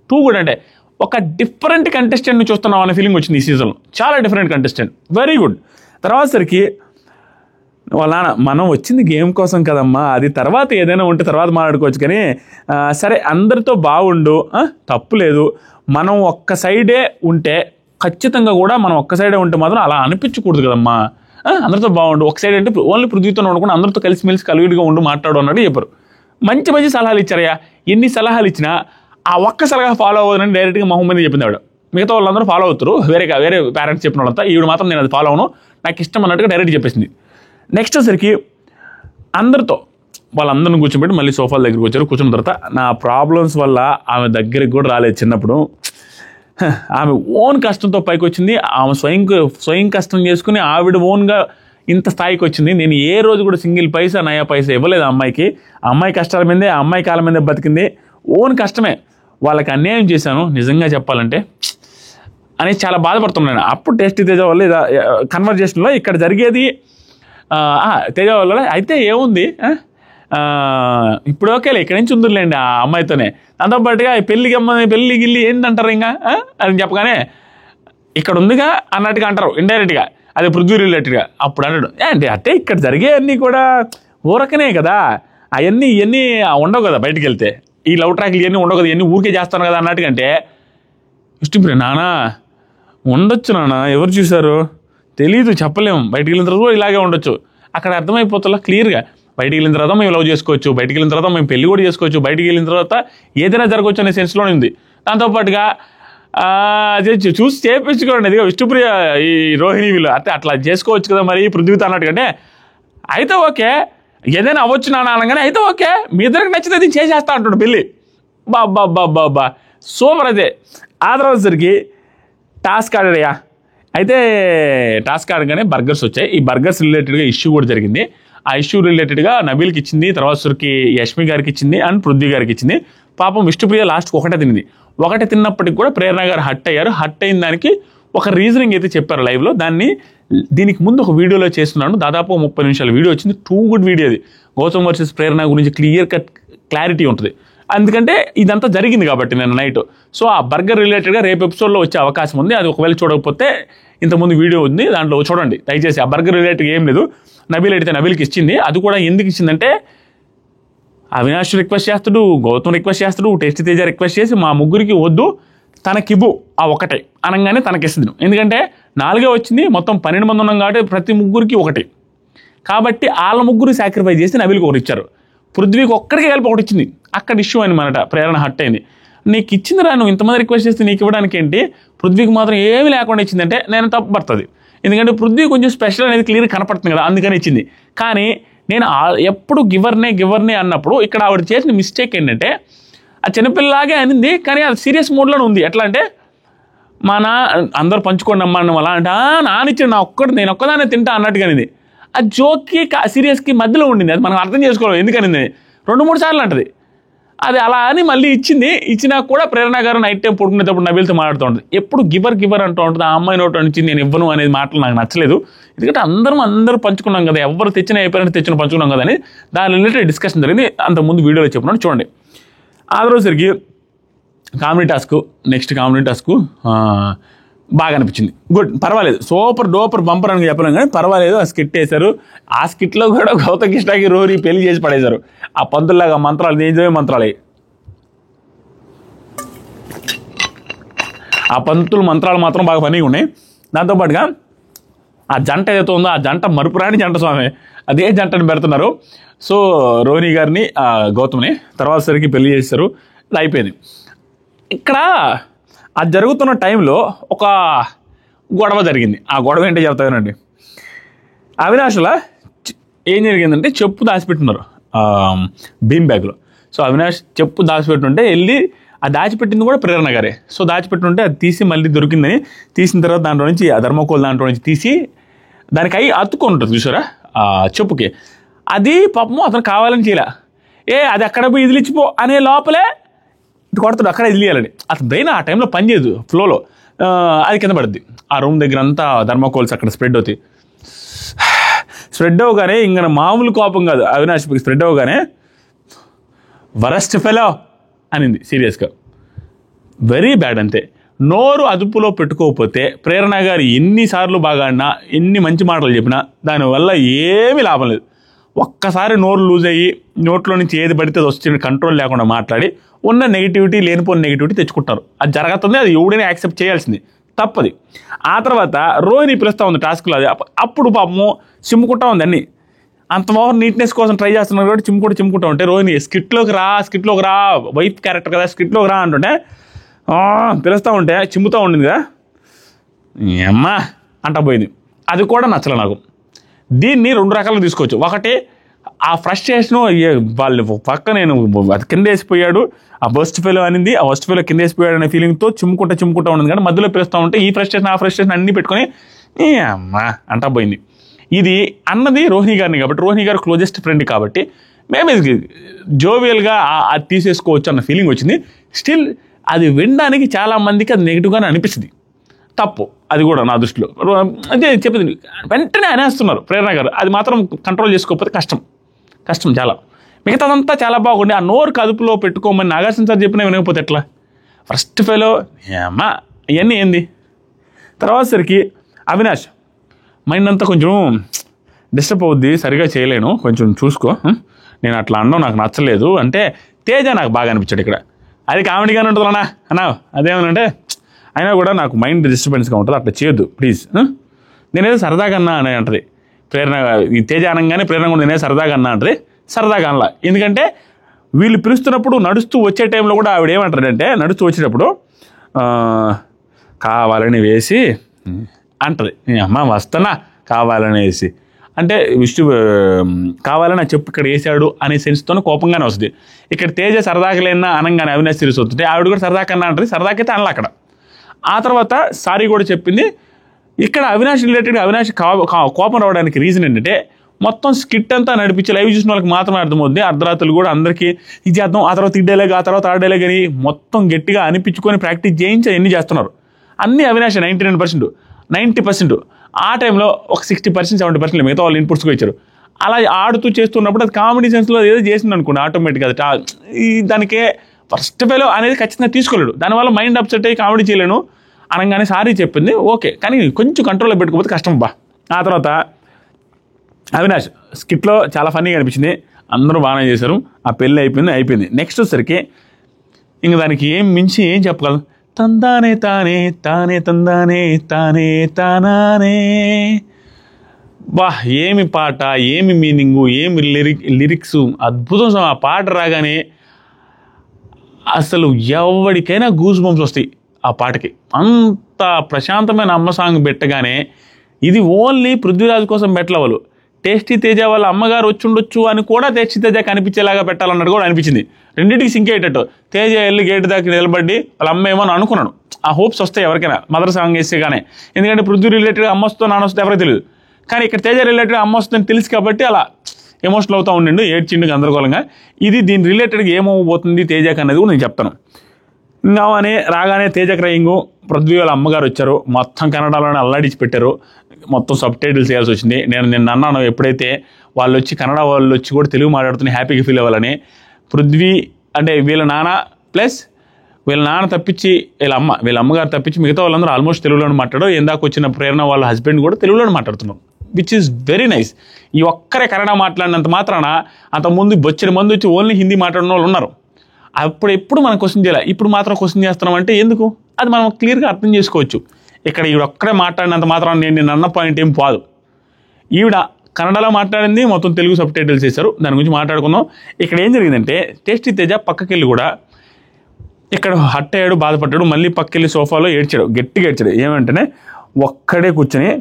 Too good. అంటే ఒక డిఫరెంట్ కంటెస్టెంట్ని చూస్తున్నాం అనే ఫీలింగ్ వచ్చింది ఈ సీజన్లో. చాలా డిఫరెంట్ కంటెస్టెంట్, వెరీ గుడ్. తర్వాత సరికి వాళ్ళ నాన్న, మనం వచ్చింది గేమ్ కోసం కదమ్మా, అది తర్వాత ఏదైనా ఉంటే తర్వాత మాట్లాడుకోవచ్చు, కానీ సరే అందరితో బాగుండు, తప్పు లేదు. మనం ఒక్క సైడే ఉంటే ఖచ్చితంగా కూడా, మనం ఒక్క సైడే ఉంటే మాత్రం అలా అనిపించకూడదు కదమ్మా. అందరితో బాగుండు, ఒక సైడ్ అంటే ఓన్లీ పృథ్వీతో ఉండకుండా అందరితో కలిసిమెలిసి కలివిడిగా ఉండు, మాట్లాడు అన్నట్టు చెప్పారు. మంచి మంచి సలహాలు ఇచ్చారయ్యా. ఎన్ని సలహాలు ఇచ్చినా ఆ ఒక్క సలహా ఫాలో అవ్వదని డైరెక్ట్గా మొహమ్మద్ చెప్పింది ఆవిడ. మిగతా వాళ్ళందరూ ఫాలో అవుతారు, వేరే పేరెంట్స్ చెప్పిన వాళ్ళంతా. ఈవిడ మాత్రం నేను అది ఫాలో అవను, నాకు ఇష్టం అన్నట్టుగా డైరెక్ట్ చెప్పేసింది. నెక్స్ట్ వచ్చేసరికి అందరితో వాళ్ళందరిని కూర్చోబెట్టి మళ్ళీ సోఫాల దగ్గరికి వచ్చారు. కూర్చున్న తర్వాత నా ప్రాబ్లమ్స్ వల్ల ఆమె దగ్గరికి కూడా రాలేదు చిన్నప్పుడు. ఆమె ఓన్ కష్టంతో పైకి వచ్చింది. ఆమె స్వయం కష్టం చేసుకుని ఆవిడ ఓన్గా ఇంత స్థాయికి వచ్చింది. నేను ఏ రోజు కూడా సింగిల్ పైసా, నయా పైసా ఇవ్వలేదు ఆ అమ్మాయికి. ఆ అమ్మాయి కష్టాల మీదే, ఆ అమ్మాయి కాలం మీదే బతికింది. ఓన్ కష్టమే. వాళ్ళకి అన్యాయం చేశాను నిజంగా చెప్పాలంటే అని చాలా బాధపడుతున్నాను. అప్పుడు టేస్టీ తేజ వల్ల కన్వర్జేషన్లో ఇక్కడ జరిగేది తేజ వల్ల అయితే ఏముంది, ఇప్పుడు ఓకేలే ఇక్కడి నుంచి ఉందిలేండి ఆ అమ్మాయితోనే. దాంతోపాటుగా పెళ్ళి గిల్లి ఏంటంటారు ఇంకా అని చెప్పగానే ఇక్కడ ఉందిగా అన్నట్టుగా అంటారు ఇండైరెక్ట్గా, అది పృథ్వీ రిలేటెడ్గా. అప్పుడు అన్నాడు, అంటే అట్టే ఇక్కడ జరిగేవన్నీ కూడా ఊరకనే కదా, ఇవన్నీ ఉండవు కదా బయటకు వెళ్తే, ఈ లవ్ ట్రాక్లు ఇవన్నీ ఉండవు కదా, ఇవన్నీ ఊరికే చేస్తాను కదా అన్నట్టుగా. అంటే ఇష్టం నానా ఉండొచ్చు నాన్న, ఎవరు చూశారు తెలీదు, చెప్పలేము. బయటికి వెళ్ళిన తర్వాత ఇలాగే ఉండొచ్చు. అక్కడ అర్థమైపోతుందా క్లియర్గా. బయటికి వెళ్ళిన తర్వాత మేము లవ్ చేసుకోవచ్చు, బయటికి వెళ్ళిన తర్వాత మేము పెళ్లి కూడా చేసుకోవచ్చు, బయటికి వెళ్ళిన తర్వాత ఏదైనా జరగవచ్చు అనే సెన్స్లోనే ఉంది. దాంతోపాటుగా చూసి చేపించుకోండి. ఇదిగో విష్ణుప్రియ ఈ రోహిణి వీళ్ళు అయితే అట్లా చేసుకోవచ్చు కదా మరి పృథ్వీతో అన్నట్టుకంటే అయితే ఓకే, ఏదైనా అవ్వచ్చు నాన్న అనగానే అయితే ఓకే, మీ ఇద్దరికి నచ్చితే అది చేసేస్తా అంటాడు పెళ్ళి. బాబా సూపర్. అదే ఆ తర్వాత సరికి టాస్క్ ఆడాడయ్యా. అయితే టాస్క్ ఆడగానే బర్గర్స్ వచ్చాయి. ఈ బర్గర్స్ రిలేటెడ్గా ఇష్యూ కూడా జరిగింది. ఆ ఇష్యూ రిలేటెడ్గా నబీల్కి ఇచ్చింది, తర్వాత సరికి యష్మి గారికి ఇచ్చింది అండ్ పృథ్వీ గారికి ఇచ్చింది. పాపం విష్ణుప్రియ లాస్ట్కి ఒకటే తినింది. ఒకటే తిన్నప్పటికి కూడా ప్రేరణ గారు హట్ అయ్యారు. హట్ అయిన దానికి ఒక రీజనింగ్ అయితే చెప్పారు లైవ్లో. దీనికి ముందు ఒక వీడియోలో చేస్తున్నాను, దాదాపు 30 నిమిషాల వీడియో వచ్చింది. టూ గుడ్ వీడియో అది. గౌతమ్ వర్సెస్ ప్రేరణ గురించి క్లియర్ కట్ క్లారిటీ ఉంటుంది. ఎందుకంటే ఇదంతా జరిగింది కాబట్టి నేను నైట్. సో ఆ బర్గర్ రిలేటెడ్గా రేపు ఎపిసోడ్లో వచ్చే అవకాశం ఉంది. అది ఒకవేళ చూడకపోతే ఇంతకుముందు వీడియో ఉంది, దాంట్లో చూడండి దయచేసి. ఆ బర్గర్ రిలేటెడ్గా ఏం లేదు. నబీల్ అడిగితే నబీల్కి ఇచ్చింది. అది కూడా ఎందుకు ఇచ్చిందంటే అవినాష్ రిక్వెస్ట్ చేస్తాడు, గౌతమ్ రిక్వెస్ట్ చేస్తాడు, టేస్టీ తేజ రిక్వెస్ట్ చేసి మా ముగ్గురికి వద్దు తనకివ్వు ఆ ఒకటే అనగానే తనకిస్తుంది. ఎందుకంటే 4 వచ్చింది, మొత్తం 12 మంది ఉన్నాం కాబట్టి ప్రతి ముగ్గురికి ఒకటి. కాబట్టి వాళ్ళ ముగ్గురు సాక్రిఫైస్ చేసి నబీల్కి ఒకటి ఇచ్చారు. పృథ్వీకి ఒక్కడికి కలిపి ఒకటి ఇచ్చింది. అక్కడ ఇష్యూ అనమాట. ప్రేరణ హట్ అయింది. నీకు ఇచ్చిందిరా, నువ్వు ఇంతమంది రిక్వెస్ట్ చేస్తే నీకు ఇవ్వడానికి ఏంటి, పృథ్వీకి మాత్రం ఏమీ లేకుండా ఇచ్చిందంటే నేను తప్పు పడుతుంది. ఎందుకంటే పృథ్వీ కొంచెం స్పెషల్ అనేది క్లియర్ కనపడుతుంది కదా, అందుకని ఇచ్చింది. కానీ నేను ఎప్పుడు గివర్నే అన్నప్పుడు ఇక్కడ ఆవిడ చేసిన మిస్టేక్ ఏంటంటే ఆ చిన్నపిల్లలాగే అనింది, కానీ అది సీరియస్ మోడ్లోనే ఉంది. ఎట్లా అంటే మా అందరూ పంచుకోండి అమ్మా అన్న అలా అంటే నానిచ్చాడు, నేను ఒక్కదానే తింటా అన్నట్టుగా అనింది. ఆ జోక్కి సీరియస్కి మధ్యలో ఉండింది. అది మనం అర్థం చేసుకోవాలి ఎందుకనింది. 2-3 సార్లు అంటది. అది అలా అని మళ్ళీ ఇచ్చింది. ఇచ్చినా కూడా ప్రేరణ గారు నైట్ టైం పడుకునేటప్పుడు నబీల్తో మాట్లాడుతూ ఉంటుంది. ఎప్పుడు గివర్ అంటూ ఉంటుంది. ఆ అమ్మాయి నోటి నుంచి నేను ఇవ్వను అనేది మాటలు నాకు నచ్చలేదు. ఎందుకంటే అందరూ పంచుకున్నాం కదా, ఎవరు తెచ్చిన అయిపోయినట్టు తెచ్చిన పంచుకున్నాం కదా అని దాని రిలేటెడ్ డిస్కషన్ జరిగింది. అంతకుముందు వీడియోలో చెప్పినాను చూడండి. ఆ రోజుకి comedy task, next comedy task బాగా అనిపించింది. గుడ్, పర్వాలేదు, సూపర్ డూపర్ బంపర్ అని చెప్పలేం కానీ పర్వాలేదు. ఆ స్కిట్ వేశారు. ఆ స్కిట్లో కూడా గౌతమ్ కృష్ణకి రోరి పెళ్లి చేసి పడేశారు. ఆ పంతుల్లాగా మంత్రాలు, నిజమే మంత్రాలు. ఆ పంతులు మంత్రాలు మాత్రం బాగా పనిగా ఉన్నాయి. దాంతోపాటుగా ఆ జంట ఏదైతే ఉందో ఆ జంట మరుపురాని జంట స్వామి, అదే జంటని పెడుతున్నారు. సో రోహిణి గారిని గౌతమ్ని తర్వాత సరికి పెళ్లి చేశారు. ఇది అయిపోయింది. ఇక్కడ అది జరుగుతున్న టైంలో ఒక గొడవ జరిగింది. ఆ గొడవ ఏంటో చెప్తానండి. అవినాష్లో ఏం జరిగిందంటే చెప్పు దాచిపెట్టున్నారు బీమ్ బ్యాగ్లో. సో అవినాష్ చెప్పు దాచిపెట్టుంటే వెళ్ళి ఆ దాచిపెట్టింది కూడా ప్రేరణ గారే. సో దాచిపెట్టుంటే అది తీసి మళ్ళీ దొరికిందని తీసిన తర్వాత దాంట్లో నుంచి ఆ ధర్మకోల్ దాంట్లో నుంచి తీసి దానికి అయి అతుక్కొని ఉంటుంది చూసారా ఆ చెప్పుకి. అది పాపము అతను కావాలని చేయలే. అది అక్కడ పోయి ఇదిలిచ్చిపో అనే లోపలే కొడతాడు, అక్కడ ఇదిలియాలని. అతను బ్రెయిన్ ఆ టైంలో పనిచేయదు ఫ్లోలో. అది కింద పడుద్ది. ఆ రూమ్ దగ్గర అంతా ధర్మకోల్స్ అక్కడ స్ప్రెడ్ అవుతాయి. స్ప్రెడ్ అవ్వగానే ఇంకా మామూలు కోపం కాదు, అవినాష్కి స్ప్రెడ్ అవ్వగానే వరస్ట్ ఫెలో అనింది సీరియస్గా. వెరీ బ్యాడ్ అంతే. నోరు అదుపులో పెట్టుకోకపోతే ప్రేరణ గారు ఎన్నిసార్లు బాగా ఆడినా, ఎన్ని మంచి మాటలు చెప్పినా దానివల్ల ఏమీ లాభం లేదు. ఒక్కసారి నోరు లూజ్ అయ్యి నోట్లో నుంచి ఏది పడితే అది వచ్చి కంట్రోల్ లేకుండా మాట్లాడి ఉన్న నెగిటివిటీ, లేనిపోయిన నెగిటివిటీ తెచ్చుకుంటారు. అది జరుగుతుంది, అది ఎవడైనా యాక్సెప్ట్ చేయాల్సింది, తప్పది. ఆ తర్వాత రోహిణి పిలుస్తూ ఉంది టాస్క్లో. అది అప్పుడు పాపము చిమ్ముకుంటా ఉంది అన్నీ. అంత ఓవర్ నీట్నెస్ కోసం ట్రై చేస్తున్నారు కాబట్టి చిమ్ముకుంటూ ఉంటే రోహిణి స్కిట్లోకి రా వైఫ్ క్యారెక్టర్ కదా స్కిట్లోకి రా అంటుంటే పిలుస్తూ ఉంటే చిమ్ముతూ ఉండింది కదా, అమ్మా అంట పోయింది. అది కూడా నచ్చలే నాకు. దీన్ని 2 రకాలుగా తీసుకోవచ్చు. ఒకటి ఆ ఫ్రస్ట్రేషను, వాళ్ళు పక్క నేను అది కింద వేసిపోయాడు, ఆ వర్స్ట్ ఫెలో అనింది, ఆ వర్స్ట్ ఫెలో కింద వేసిపోయాడు అనే ఫీలింగ్తో చిమ్ముకుంటా ఉంది. కానీ మధ్యలో పిలుస్తూ ఉంటే ఈ ఫ్రస్ట్రేషన్ ఆ ఫ్రస్ట్రేషన్ అన్నీ పెట్టుకొని అమ్మా అంటా పోయింది. ఇది అన్నది రోహిణి గారిని కాబట్టి, రోహిణి గారు క్లోజెస్ట్ ఫ్రెండ్ కాబట్టి మేము జోవియల్గా అది తీసేసుకోవచ్చు అన్న ఫీలింగ్ వచ్చింది. స్టిల్ అది వినడానికి చాలామందికి అది నెగిటివ్గానే అనిపిస్తుంది. తప్పు అది కూడా నా దృష్టిలో. అదే చెప్పింది, వెంటనే అనేస్తున్నారు ప్రేరణ గారు. అది మాత్రం కంట్రోల్ చేసుకోకపోతే కష్టం చాలా. మిగతాదంతా చాలా బాగుండి ఆ నోరు కదుపులో పెట్టుకోమని నాగార్జున సార్ చెప్పినా వినకపోతే ఎట్లా. ఫస్ట్ ఫెలో అమ్మా ఇవన్నీ ఏంది. తర్వాత సరికి అవినాష్ మైండ్ అంతా కొంచెం డిస్టర్బ్ అవుద్ది, సరిగా చేయలేను, కొంచెం చూసుకో, నేను అట్లా అన్నావు నాకు నచ్చలేదు అంటే తేజ నాకు బాగా అనిపించాడు ఇక్కడ. అది కామెడీగానే ఉంటుంది అన్నా అదేమనంటే అయినా కూడా నాకు మైండ్ డిస్టర్బెన్స్గా ఉంటుంది, అట్లా చేయొద్దు ప్లీజ్. నేనేదో సరదాగా అన్నా అని అంటది ప్రేరణ. ఈ తేజ అనగానే ప్రేరణ కూడా నేనే సరదాగా అన్నా అంటది. సరదాగా అనలా, ఎందుకంటే వీళ్ళు పిలుస్తున్నప్పుడు నడుస్తూ వచ్చే టైంలో కూడా ఆవిడ ఏమంటారంటే నడుస్తూ వచ్చేటప్పుడు కావాలని వేసి అంటది. అమ్మ వస్తున్నా కావాలని వేసి అంటే విష్ణు కావాలని చెప్పు ఇక్కడ వేసాడు అనే సెన్స్తోనే కోపంగానే వస్తుంది. ఇక్కడ తేజ సరదాగా లేనా అనగానే అవినాష్ సీరియస్ అవుతుంది, ఆవిడ కూడా సరదాగా అన్నా అంటది. సరదాకైతే అనలా అక్కడ. ఆ తర్వాత సారీ కూడా చెప్పింది. ఇక్కడ అవినాష్ రిలేటెడ్ అవినాష్ కోపం రావడానికి రీజన్ ఏంటంటే మొత్తం స్కిట్ అంతా నడిపించి లైవ్ చూసిన వాళ్ళకి మాత్రమే అర్థమవుతుంది. అర్ధరాత్రులు కూడా అందరికీ ఇది చేద్దాం, ఆ తర్వాత ఈ డైలాగ్, ఆ తర్వాత ఆ డైలాగ్ అని మొత్తం గట్టిగా అనిపించుకొని ప్రాక్టీస్ చేయించి ఎన్ని చేస్తున్నారు. అన్నీ అవినాష్ 99%, 90%. ఆ టైంలో ఒక 60%, 70% మిగతా వాళ్ళు ఇన్పుట్స్గా ఇచ్చారు. అలా ఆడుతూ చేస్తున్నప్పుడు అది కామెడీ సెన్స్లో ఏదో చేసింది అనుకోండి, ఆటోమేటిక్గా దానికే ఫస్ట్ ఫెలో అనేది ఖచ్చితంగా తీసుకోలేడు. దానివల్ల మైండ్ అప్సెట్ అయ్యి కామెడీ చేయలేను అనగానే సారీ చెప్పింది ఓకే, కానీ కొంచెం కంట్రోల్లో పెట్టుకోకపోతే కష్టం బా. ఆ తర్వాత అవినాష్ స్కిట్లో చాలా ఫన్నీగా అనిపించింది, అందరూ బాగానే చేశారు. ఆ పెళ్ళి అయిపోయింది. నెక్స్ట్ వచ్చేసరికి ఇంక దానికి ఏం మించి ఏం చెప్పగలం. తందానే తానే తానే తందానే తానే తానానే. బా ఏమి పాట, ఏమి మీనింగు, ఏమి లిరిక్స్ అద్భుతం. ఆ పాట రాగానే అసలు ఎవరికైనా గూస్ బంప్స్ వస్తాయి ఆ పాటకి. అంత ప్రశాంతమైన అమ్మ సాంగ్ పెట్టగానే ఇది ఓన్లీ పృథ్వీరాజ్ కోసం పెట్టలవలు. టేస్టీ తేజ వాళ్ళ అమ్మగారు వచ్చి ఉండొచ్చు అని కూడా టేస్టీ తేజ కనిపించేలాగా పెట్టాలన్నట్టు కూడా అనిపించింది. రెండింటికి సింక్ అయ్యేటట్టు. తేజ వెళ్ళి గేట్ దాకా నిలబడి వాళ్ళ అమ్మ ఏమో అని అనుకున్నాను. ఆ హోప్స్ వస్తాయి ఎవరికైనా మదర్ సాంగ్ వేసేగానే, ఎందుకంటే పృథ్వీ రిలేటెడ్ అమ్మ వస్తుందో నాన్న వస్తుందో ఎవరికి తెలియదు. కానీ ఇక్కడ తేజ రిలేటెడ్ అమ్మ వస్తుందని తెలుసు కాబట్టి అలా ఎమోషనల్ అవుతూ ఉండిండు, ఏడ్చిండు గందరగోళంగా. ఇది దీని రిలేటెడ్గా ఏమవుతుంది తేజకి అనేది కూడా నేను చెప్తాను. ఇంకా రాగానే తేజ క్రయింగు, పృథ్వీ వాళ్ళ అమ్మగారు వచ్చారు, మొత్తం కన్నడలోనే అల్లాడిచి పెట్టారు, మొత్తం సబ్ టైటిల్స్ చేయాల్సి వచ్చింది. నేను అన్నాను ఎప్పుడైతే వాళ్ళు వచ్చి కన్నడ వాళ్ళు వచ్చి కూడా తెలుగు మాట్లాడుతున్న హ్యాపీగా ఫీల్ అవ్వాలని. పృథ్వీ అంటే వీళ్ళ నాన్న ప్లస్ వీళ్ళ నాన్న తప్పించి వీళ్ళ అమ్మగారు తప్పించి మిగతా వాళ్ళందరూ ఆల్మోస్ట్ తెలుగులోనే మాట్లాడారు. ఇందాక వచ్చిన ప్రేరణ వాళ్ళ హస్బెండ్ కూడా తెలుగులోనే మాట్లాడుతున్నారు, విచ్ ఈస్ వెరీ నైస్. ఈ ఒక్కరే కన్నడ మాట్లాడినంత మాత్రాన అంతకుముందు బొచ్చిన మంది వచ్చి ఓన్లీ హిందీ మాట్లాడిన వాళ్ళు ఉన్నారు. అప్పుడు ఎప్పుడు మనం క్వశ్చన్ చేయాలి, ఇప్పుడు మాత్రం క్వశ్చన్ చేస్తున్నాం అంటే ఎందుకు, అది మనం క్లియర్గా అర్థం చేసుకోవచ్చు. ఇక్కడ ఈవిడ ఒక్కడే మాట్లాడినంత మాత్రం నేను అన్న పాయింట్ ఏం కాదు. ఈవిడ కన్నడలో మాట్లాడింది, మొత్తం తెలుగు సబ్ టైటిల్స్ చేశారు, దాని గురించి మాట్లాడుకుందాం. ఇక్కడ ఏం జరిగిందంటే టేస్టీ తేజ పక్కకెళ్ళి కూడా ఇక్కడ హట్ అయ్యాడు, బాధపడ్డాడు, మళ్ళీ పక్కకెళ్ళి సోఫాలో ఏడ్చాడు, గట్టిగా ఏడ్చాడు. ఏమంటేనే ఒక్కడే కూర్చొని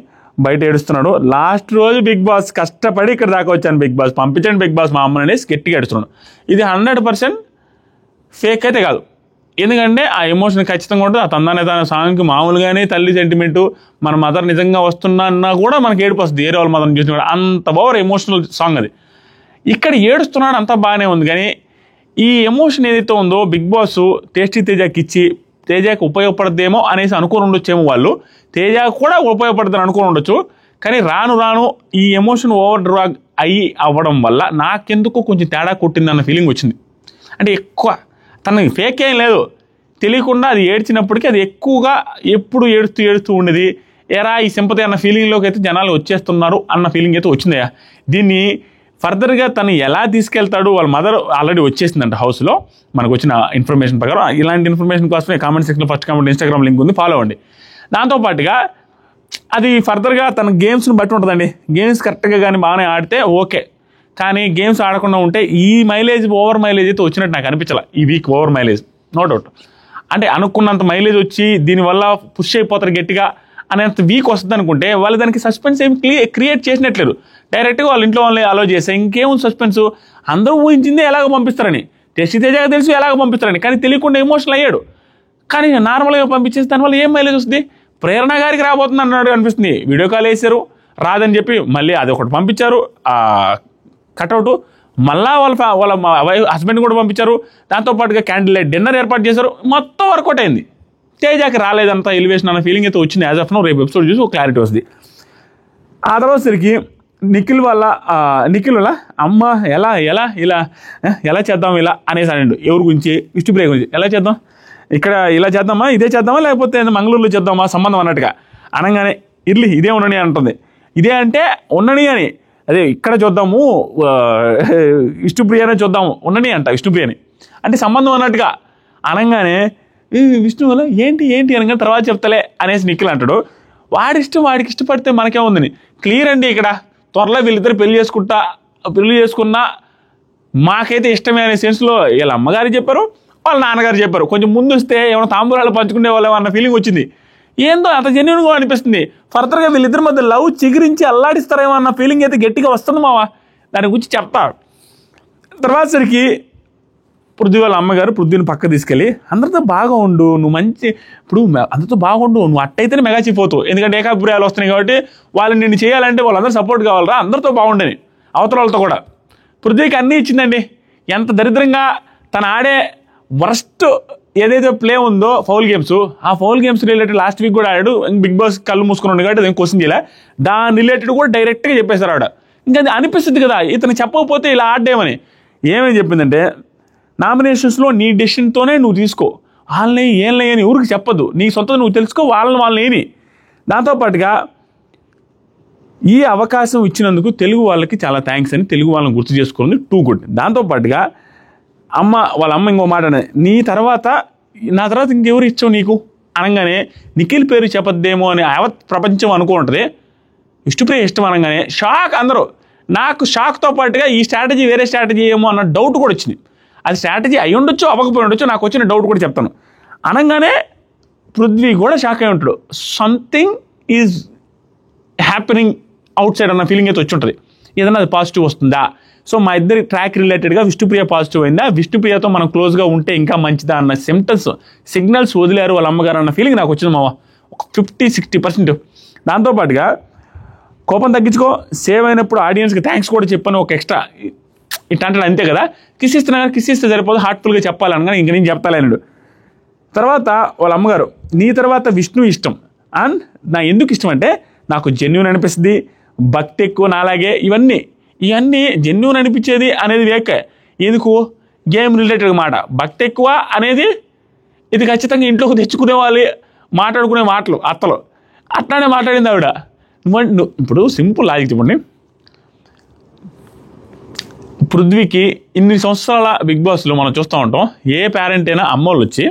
బయట ఏడుస్తున్నాడు. లాస్ట్ రోజు బిగ్ బాస్ కష్టపడి ఇక్కడ దాకా వచ్చాను, బిగ్ బాస్ పంపించండి, బిగ్ బాస్ మా అమ్మని అనేసి గట్టిగా ఏడుస్తున్నాడు. ఇది 100% ఫేక్ అయితే కాదు, ఎందుకంటే ఆ ఎమోషన్ ఖచ్చితంగా ఉంటుంది. ఆ తందానే తన సాంగ్కి మామూలుగానే తల్లి సెంటిమెంటు, మన మదర్ నిజంగా వస్తున్నా కూడా మనకి ఏడుపు వస్తుంది, ఏరే వాళ్ళ మదర్ని చూసిన కూడా. అంత బాగా ఎమోషనల్ సాంగ్ అది. ఇక్కడ ఏడుస్తున్నాడు, అంతా బాగానే ఉంది. కానీ ఈ ఎమోషన్ ఏదైతే ఉందో బిగ్ బాస్ టేస్టీ తేజకి ఇచ్చి తేజకి ఉపయోగపడద్దేమో అనేసి అనుకుని ఉండొచ్చేమో వాళ్ళు, తేజ కూడా ఉపయోగపడుతుందని అనుకుని ఉండొచ్చు. కానీ రాను ఈ ఎమోషన్ ఓవర్ డ్రాగ్ అవ్వడం వల్ల నాకెందుకో కొంచెం తేడా కొట్టిందన్న ఫీలింగ్ వచ్చింది. అంటే ఎక్కువ తనకి ఫేక్ ఏం లేదు, తెలియకుండా అది ఏడ్చినప్పటికీ అది ఎక్కువగా ఎప్పుడు ఏడుస్తూ ఉండేది. ఎరా ఈ సింపతి అన్న ఫీలింగ్లోకి అయితే జనాలు వచ్చేస్తున్నారు అన్న ఫీలింగ్ అయితే వచ్చిందయ్యా. దీన్ని ఫర్దర్గా తను ఎలా తీసుకెళ్తాడు, వాళ్ళ మదర్ ఆల్రెడీ వచ్చేసిందంట హౌస్లో, మనకు వచ్చిన ఇన్ఫర్మేషన్ ప్రకారం. ఇలాంటి ఇన్ఫర్మేషన్ కోసమే కామెంట్ సెక్షన్లో ఫస్ట్ కామెంట్ ఇన్స్టాగ్రామ్ లింక్ ఉంది, ఫాలో అవ్వండి. దాంతోపాటుగా అది ఫర్దర్గా తన గేమ్స్ని బట్టి ఉంటుందండి. గేమ్స్ కరెక్ట్గా కానీ బాగానే ఆడితే ఓకే, కానీ గేమ్స్ ఆడకుండా ఉంటే ఈ మైలేజ్ ఓవర్ మైలేజ్ అయితే వచ్చినట్టు నాకు అనిపించాల. ఈ week over mileage no doubt, అంటే అనుకున్నంత మైలేజ్ వచ్చి దీనివల్ల పుష్ అయిపోతారు గట్టిగా అనేంత వీక్ వస్తుంది అనుకుంటే వాళ్ళు దానికి సస్పెన్స్ ఏమి క్రియేట్ చేసినట్లేరు. డైరెక్ట్గా వాళ్ళ ఇంట్లో వాళ్ళని అలో చేస్తే ఇంకేముంది సస్పెన్స్, అందరూ ఊహించిందే ఎలాగ పంపిస్తారని, టెస్టీ తేజగా తెలుసు ఎలాగ పంపిస్తారని, కానీ తెలియకుండా ఎమోషనల్ అయ్యాడు. కానీ నార్మల్గా పంపించేసి దానివల్ల ఏం మైలేజ్ వస్తుంది, ప్రేరణ గారికి రాబోతుంది అన్నాడు అనిపిస్తుంది. వీడియో కాల్ వేసారు, రాదని చెప్పి మళ్ళీ అది ఒకటి పంపించారు కట్అవుట్, మళ్ళా వాళ్ళ హస్బెండ్ కూడా పంపించారు. దాంతోపాటుగా క్యాండిల్ లైట్ డిన్నర్ ఏర్పాటు చేశారు, మొత్తం వర్కౌట్ అయింది. తేజకి రాలేదంతా ఎలివేషన్ అన్న ఫీలింగ్ అయితే వచ్చింది. యాజ్ ఆఫ్ నో రేపు ఎపిసోడ్ చూసి ఒక క్లారిటీ వస్తుంది. ఆ తర్వాత సరికి నిఖిల్ వల్ల అమ్మ ఎలా చేద్దాం ఇలా అనేసి అనండు. ఎవరి గురించి, విష్ణుప్రియ గురించి. ఎలా చేద్దాం, ఇక్కడ ఇలా చేద్దామా, ఇదే చేద్దామా, లేకపోతే మంగళూరులో చేద్దామా సంబంధం అన్నట్టుగా అనగానే ఇర్లి ఇదే ఉండని అంటుంది. ఇదే అంటే ఉండని అని, అదే ఇక్కడ చూద్దాము విష్ణుప్రియనే చూద్దాము ఉండని అంట, విష్ణుప్రియని అంటే సంబంధం అన్నట్టుగా అనగానే విష్ణు వల్ల ఏంటి అనగా తర్వాత చెప్తలే అనేసి నిఖిల్ అంటాడు. వాడికి ఇష్టపడితే మనకే ఉందని క్లియర్ అండి. ఇక్కడ త్వరలో వీళ్ళిద్దరు పెళ్లి చేసుకున్నా మాకైతే ఇష్టమే అనే సెన్స్లో వీళ్ళ అమ్మగారు చెప్పారు, వాళ్ళ నాన్నగారు చెప్పారు. కొంచెం ముందు వస్తే ఏమైనా తాంబూలాలు పంచుకునే వాళ్ళు అన్న ఫీలింగ్ వచ్చింది. ఏందో అంత జెన్యూన్గా అనిపిస్తుంది. ఫర్దర్గా వీళ్ళిద్దరి మధ్య లవ్ చిగురించి అల్లాడిస్తారేమో అన్న ఫీలింగ్ అయితే గట్టిగా వస్తుంది మావా. దాని గురించి చెప్తా. తర్వాత సరికి పృథ్వీ వాళ్ళ అమ్మగారు పృథ్వీని పక్క తీసుకెళ్ళి అందరితో బాగా ఉండు, నువ్వు మంచి ఇప్పుడు అందరితో బాగుండు, నువ్వు అట్టయితేనే మెగా చిపోతావు. ఎందుకంటే ఏకాభిప్రాయాలు వస్తున్నాయి కాబట్టి వాళ్ళు నిన్ను చేయాలంటే వాళ్ళందరూ సపోర్ట్ కావాలరా, అందరితో బాగుండని. అవతల వాళ్ళతో కూడా పృథ్వీకి అన్నీ ఇచ్చిందండి. ఎంత దరిద్రంగా తను ఆడే వర్స్ట్ ఏదైతే ప్లే ఉందో ఫౌల్ గేమ్స్, ఆ foul games related last week కూడా ఆడాడు. బిగ్ బాస్ కళ్ళు మూసుకుని ఉండే కాబట్టి అదేం క్వశ్చన్ చేయలే. దాని రిలేటెడ్ కూడా డైరెక్ట్గా చెప్పేశారు ఆవిడ. ఇంకా అది అనిపిస్తుంది కదా ఇతను చెప్పకపోతే ఇలా ఆడేమని. ఏమని చెప్పిందంటే, నామినేషన్స్లో నీ డెసిషన్తోనే నువ్వు తీసుకో, వాళ్ళని ఏం లేని ఊరికి చెప్పొద్దు, నీ సొంతం నువ్వు తెలుసుకో, వాళ్ళని ఏమి. దాంతోపాటుగా ఈ అవకాశం ఇచ్చినందుకు తెలుగు వాళ్ళకి చాలా థ్యాంక్స్ అని తెలుగు వాళ్ళని గుర్తు చేసుకుంది. Too good. దాంతోపాటుగా వాళ్ళ అమ్మ ఇంకో మాట అనేది, నా తర్వాత ఇంకెవరు ఇచ్చావు నీకు అనగానే నిఖిల్ పేరు చెప్పద్దేమో అని యావత్ ప్రపంచం అనుకుంటుంది. విష్ణుప్రియ ఇష్టం అనగానే షాక్ అందరూ. నాకు షాక్తో పాటుగా ఈ స్ట్రాటజీ వేరే స్ట్రాటజీ ఏమో అన్న డౌట్ కూడా వచ్చింది. అది స్ట్రాటజీ అయి ఉండొచ్చు, అవ్వకపోయి ఉండొచ్చు, నాకు వచ్చిన డౌట్ కూడా చెప్తాను. అనగానే పృథ్వీ కూడా షాక్ అయి ఉంటాడు. Something is happening out side అన్న ఫీలింగ్ అయితే వచ్చి ఉంటుంది. ఏదైనా అది పాజిటివ్ వస్తుందా? సో మా ఇద్దరి ట్రాక్ రిలేటెడ్గా విష్ణుప్రియ పాజిటివ్ అయిందా, విష్ణుప్రియతో మనం క్లోజ్గా ఉంటే ఇంకా మంచిదా అన్న సిగ్నల్స్ వదిలేరు వాళ్ళ అమ్మగారు అన్న ఫీలింగ్ నాకు వచ్చింది మావా. ఒక 50-60%. దాంతోపాటుగా కోపం తగ్గించుకో, సేవ్ అయినప్పుడు ఆడియన్స్కి థ్యాంక్స్ కూడా చెప్పాను ఒక ఎక్స్ట్రా ఇట్లాంటి అంతే కదా. కిస్ ఇస్తే సరిపోదు, హార్ట్ఫుల్గా చెప్పాలనగా ఇంక నేను చెప్తాలేనాడు. తర్వాత వాళ్ళ అమ్మగారు, నీ తర్వాత విష్ణు ఇష్టం. అండ్ నా ఎందుకు ఇష్టం అంటే నాకు జెన్యూన్ అనిపిస్తుంది, భక్తి ఎక్కువ నాలాగే. ఇవన్నీ జెన్యూన్ అనిపించేది అనేది వేక ఎందుకు గేమ్ రిలేటెడ్ మాట. భక్తి ఎక్కువ అనేది ఇది ఖచ్చితంగా ఇంట్లోకి తెచ్చుకునే వాళ్ళు మాట్లాడుకునే మాటలు అత్తలు అట్లానే మాట్లాడింది ఆవిడ. ఇప్పుడు సింపుల్ లాజిక్ చెప్పండి, పృథ్వీకి ఇన్ని సంవత్సరాల బిగ్ బాస్లో మనం చూస్తూ ఉంటాం, ఏ పేరెంట్ అయినా అమ్మోళ్ళు వచ్చి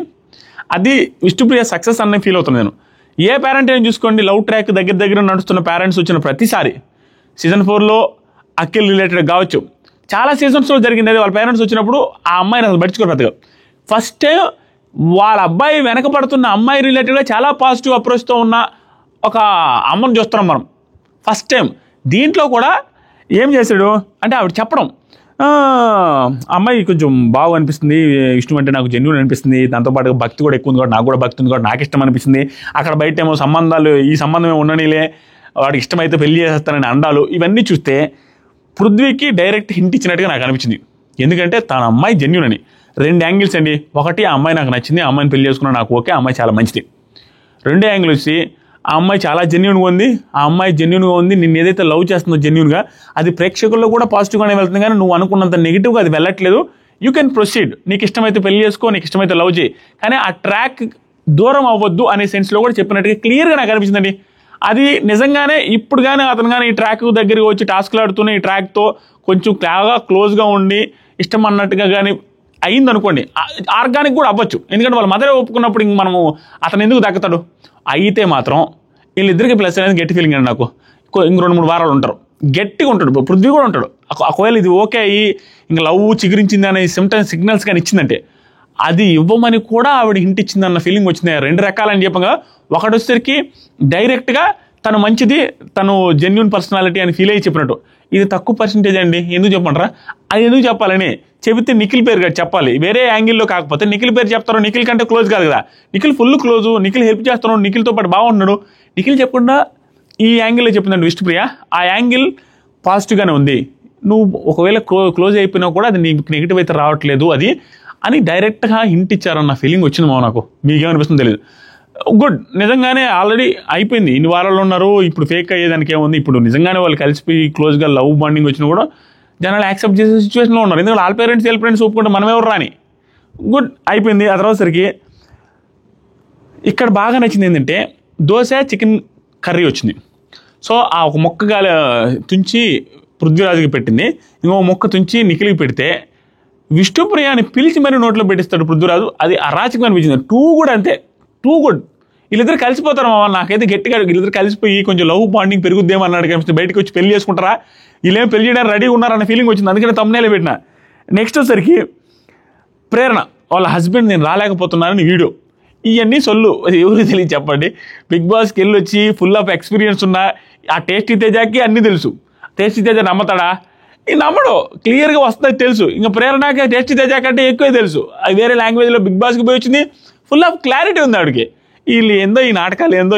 అది విష్ణుప్రియ సక్సెస్ అనే ఫీల్ అవుతుంది నేను. ఏ పేరెంట్ అయినా చూసుకోండి, లవ్ ట్రాక్ దగ్గర నడుస్తున్న పేరెంట్స్ వచ్చిన ప్రతిసారి సీజన్ 4లో అఖిల్ రిలేటెడ్ కావచ్చు, చాలా సీజన్స్లో జరిగింది. అది వాళ్ళ పేరెంట్స్ వచ్చినప్పుడు ఆ అమ్మాయిని అసలు పట్టించుకోరు పెద్దగా. ఫస్ట్ టైం వాళ్ళ అబ్బాయి వెనకపడుతున్న అమ్మాయి రిలేటెడ్గా చాలా పాజిటివ్ అప్రోచ్తో ఉన్న ఒక అమ్మను చూస్తున్నాం మనం ఫస్ట్ టైం. దీంట్లో కూడా ఏం చేశాడు అంటే ఆవిడ చెప్పడం, అమ్మాయి కొంచెం బాగా అనిపిస్తుంది, ఇష్టం అంటే నాకు జెన్యూన్ అనిపిస్తుంది, దాంతోపాటు భక్తి కూడా ఎక్కువ ఉంది కూడా నాకు కూడా భక్తి ఉంది కూడా నాకు ఇష్టం అనిపిస్తుంది. అక్కడ బయట ఏమో ఈ సంబంధమే ఉండనిలే, వాడికి ఇష్టమైతే పెళ్లి చేసేస్తానని అండాలు. ఇవన్నీ చూస్తే పృథ్వీకి డైరెక్ట్ హింట్ ఇచ్చినట్టుగా నాకు అనిపించింది. ఎందుకంటే తన అమ్మాయి జెన్యూన్ అని. 2 యాంగిల్స్ అండి. ఒకటి, ఆ అమ్మాయి నాకు నచ్చింది, ఆ అమ్మాయిని పెళ్లి చేసుకున్నా నాకు ఓకే, ఆ అమ్మాయి చాలా మంచిది. 2 యాంగిల్ వచ్చి ఆ అమ్మాయి చాలా జెన్యూన్గా ఉంది, ఆ అమ్మాయి జెన్యూన్గా ఉంది, నిన్ను ఏదైతే లవ్ చేస్తుందో జెన్యూన్గా అది ప్రేక్షకుల్లో కూడా పాజిటివ్గానే వెళ్తుంది, కానీ నువ్వు అనుకున్నంత నెగిటివ్గా అది వెళ్ళట్లేదు. యూ కెన్ ప్రొసీడ్, నీకు ఇష్టమైతే పెళ్లి చేసుకో, నీకు ఇష్టమైతే లవ్ చేయి, కానీ ఆ ట్రాక్ దూరం అవ్వద్దు అనే సెన్స్లో కూడా చెప్పినట్టుగా క్లియర్గా నాకు అనిపించిందండి. అది నిజంగానే ఇప్పుడు కానీ అతను కానీ ఈ ట్రాక్ దగ్గరికి వచ్చి టాస్క్లు ఆడుతూనే ఈ ట్రాక్తో కొంచెం బాగా క్లోజ్గా ఉండి ఇష్టం అన్నట్టుగా కానీ అయింది అనుకోండి, ఆర్గానిక్ కూడా అవ్వచ్చు. ఎందుకంటే వాళ్ళ మదరే ఒప్పుకున్నప్పుడు ఇంక మనము అతను ఎందుకు దక్కుతాడు. అయితే మాత్రం వీళ్ళిద్దరికి ప్లస్ అనేది గట్టి ఫీలింగ్ అండి నాకు. ఇంక 2-3 వారాలు ఉంటారు, గట్టిగా ఉంటాడు. పృథ్వీ కూడా ఉంటాడు. ఒకవేళ ఇది ఓకే అయ్యి ఇంక లవ్ చిగురించింది అనే సిగ్నల్స్ కానీ ఇచ్చిందంటే అది ఇవ్వమని కూడా ఆవిడ హింట్ ఇచ్చిందన్న ఫీలింగ్ వచ్చింది. 2 రకాలని చెప్పగా, ఒకటి వచ్చేసరికి డైరెక్ట్గా తను మంచిది, తను జెన్యూన్ పర్సనాలిటీ అని ఫీల్ అయ్యి చెప్పినట్టు. ఇది తక్కువ పర్సెంటేజ్ అండి, ఎందుకు చెప్పమంటారా? అది ఎందుకు చెప్పాలని చెబితే నిఖిల్ పేరు కదా చెప్పాలి, వేరే యాంగిల్లో కాకపోతే నిఖిల్ పేరు చెప్తారు. నిఖిల్ కంటే క్లోజ్ కాదు కదా, Nikhil full close, Nikhil help చేస్తున్నాడు, నిఖిల్తో పాటు బాగుంటున్నాడు. నిఖిల్ చెప్పకుండా ఈ యాంగిల్లో చెప్పిందండి విష్ణుప్రియ, ఆ యాంగిల్ పాజిటివ్గానే ఉంది. నువ్వు ఒకవేళ క్లోజ్ అయిపోయినా కూడా అది నీకు నెగిటివ్ అయితే రావట్లేదు అది అని డైరెక్ట్గా హింట్ ఇచ్చారన్న ఫీలింగ్ వచ్చింది మా నాకు. మీకేమనిపిస్తుందో తెలియదు. గుడ్, నిజంగానే ఆల్రెడీ అయిపోయింది, ఇన్ని వారాలు ఉన్నారు, ఇప్పుడు ఫేక్ అయ్యేదానికి ఏముంది. ఇప్పుడు నిజంగానే వాళ్ళు కలిసిపోయి క్లోజ్గా లవ్ బాండింగ్ వచ్చినా కూడా జనాలు యాక్సెప్ట్ చేసే సిచ్యువేషన్లో ఉన్నారు. ఎందుకంటే వాళ్ళ పేరెంట్స్ ఒప్పుకుంటే మనం ఎవరు రాని. గుడ్, అయిపోయింది. ఆ తర్వాత సరికి ఇక్కడ బాగా నచ్చింది ఏంటంటే దోశ చికెన్ కర్రీ వచ్చింది. సో ఆ ఒక మొక్క తుంచి పృథ్వీరాజుకి పెట్టింది, ఇంకో మొక్క తుంచి నిఖిల్కి పెడితే విష్ణుప్రియాని పిలిచి మరీ నోట్లో పెట్టిస్తాడు పృథ్వీరాజు. అది అరాచకం అనిపించింది. టూ గుడ్ అంతే, టూ గుడ్. వీళ్ళిద్దరు కలిసిపోతారు మామ. నాకైతే గట్టిగా వీళ్ళిద్దరు కలిసిపోయి కొంచెం లవ్ బాండింగ్ పెరుగుద్దేమో అన్నాడు కనిపిస్తుంది. బయటకు వచ్చి పెళ్లి చేసుకుంటారా, వీళ్ళేం పెళ్లి చేయడానికి రెడీగా ఉన్నారన్న ఫీలింగ్ వచ్చింది. అందుకని తమ్మునేలే పెట్టిన. నెక్స్ట్ వచ్చేసరికి ప్రేరణ వాళ్ళ హస్బెండ్ నేను రాలేకపోతున్నానని వీడియో. ఇవన్నీ సొల్లు, ఎవరికి తెలియదు చెప్పండి. బిగ్ బాస్కి వెళ్ళి వచ్చి ఫుల్ ఆఫ్ ఎక్స్పీరియన్స్ ఉన్న ఆ టేస్టీ తేజాకి అన్నీ తెలుసు. టేస్టీ తేజ నమ్మతాడా? ఈ నమ్మడు, క్లియర్గా వస్తుంది తెలుసు. ఇంకా ప్రేరణకి టేస్టీ తేజ కంటే ఎక్కువే తెలుసు. అది వేరే లాంగ్వేజ్లో బిగ్ బాస్కి పోయి వచ్చింది. ఫుల్ ఆఫ్ క్లారిటీ ఉంది ఆవిడకి. వీళ్ళు ఏందో ఈ నాటకాలు ఏదో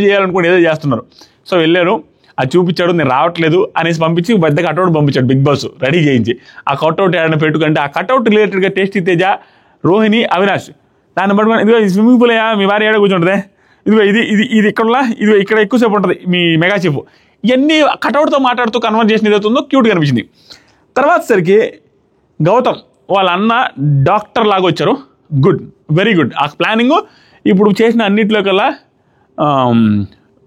చేయాలనుకుని ఏదో చేస్తున్నారు. సో వెళ్ళారు, అది చూపించాడు, నేను రావట్లేదు అనేసి పంపించి పెద్ద కట్అవుట్ పంపించాడు బిగ్ బాస్ రెడీ చేయించి. ఆ కట్అవుట్ ఏదైనా పెట్టుకుంటే ఆ కట్అవుట్ రిలేటెడ్గా టేస్టీ తేజ, రోహిణి, అవినాష్ దాన్ని పట్టుకొని ఇదిగో స్విమ్మింగ్ పూల్ మీ భార్య ఏడ కూర్చుంటుంది, ఇదిగో ఇది ఇక్కడలా, ఇదిగో ఇక్కడ ఎక్కువసేపు ఉంటుంది మీ మెగా చీఫ్. ఇవన్నీ కట్అవుట్తో మాట్లాడుతూ కన్వర్జేషన్ ఏదవుతుందో క్యూట్గా అనిపించింది. తర్వాత సరికి గౌతమ్ వాళ్ళ అన్న డాక్టర్ లాగా వచ్చారు. Good, very good. ఆ ప్లానింగ్ ఇప్పుడు చేసిన అన్నింటిలో కల్లా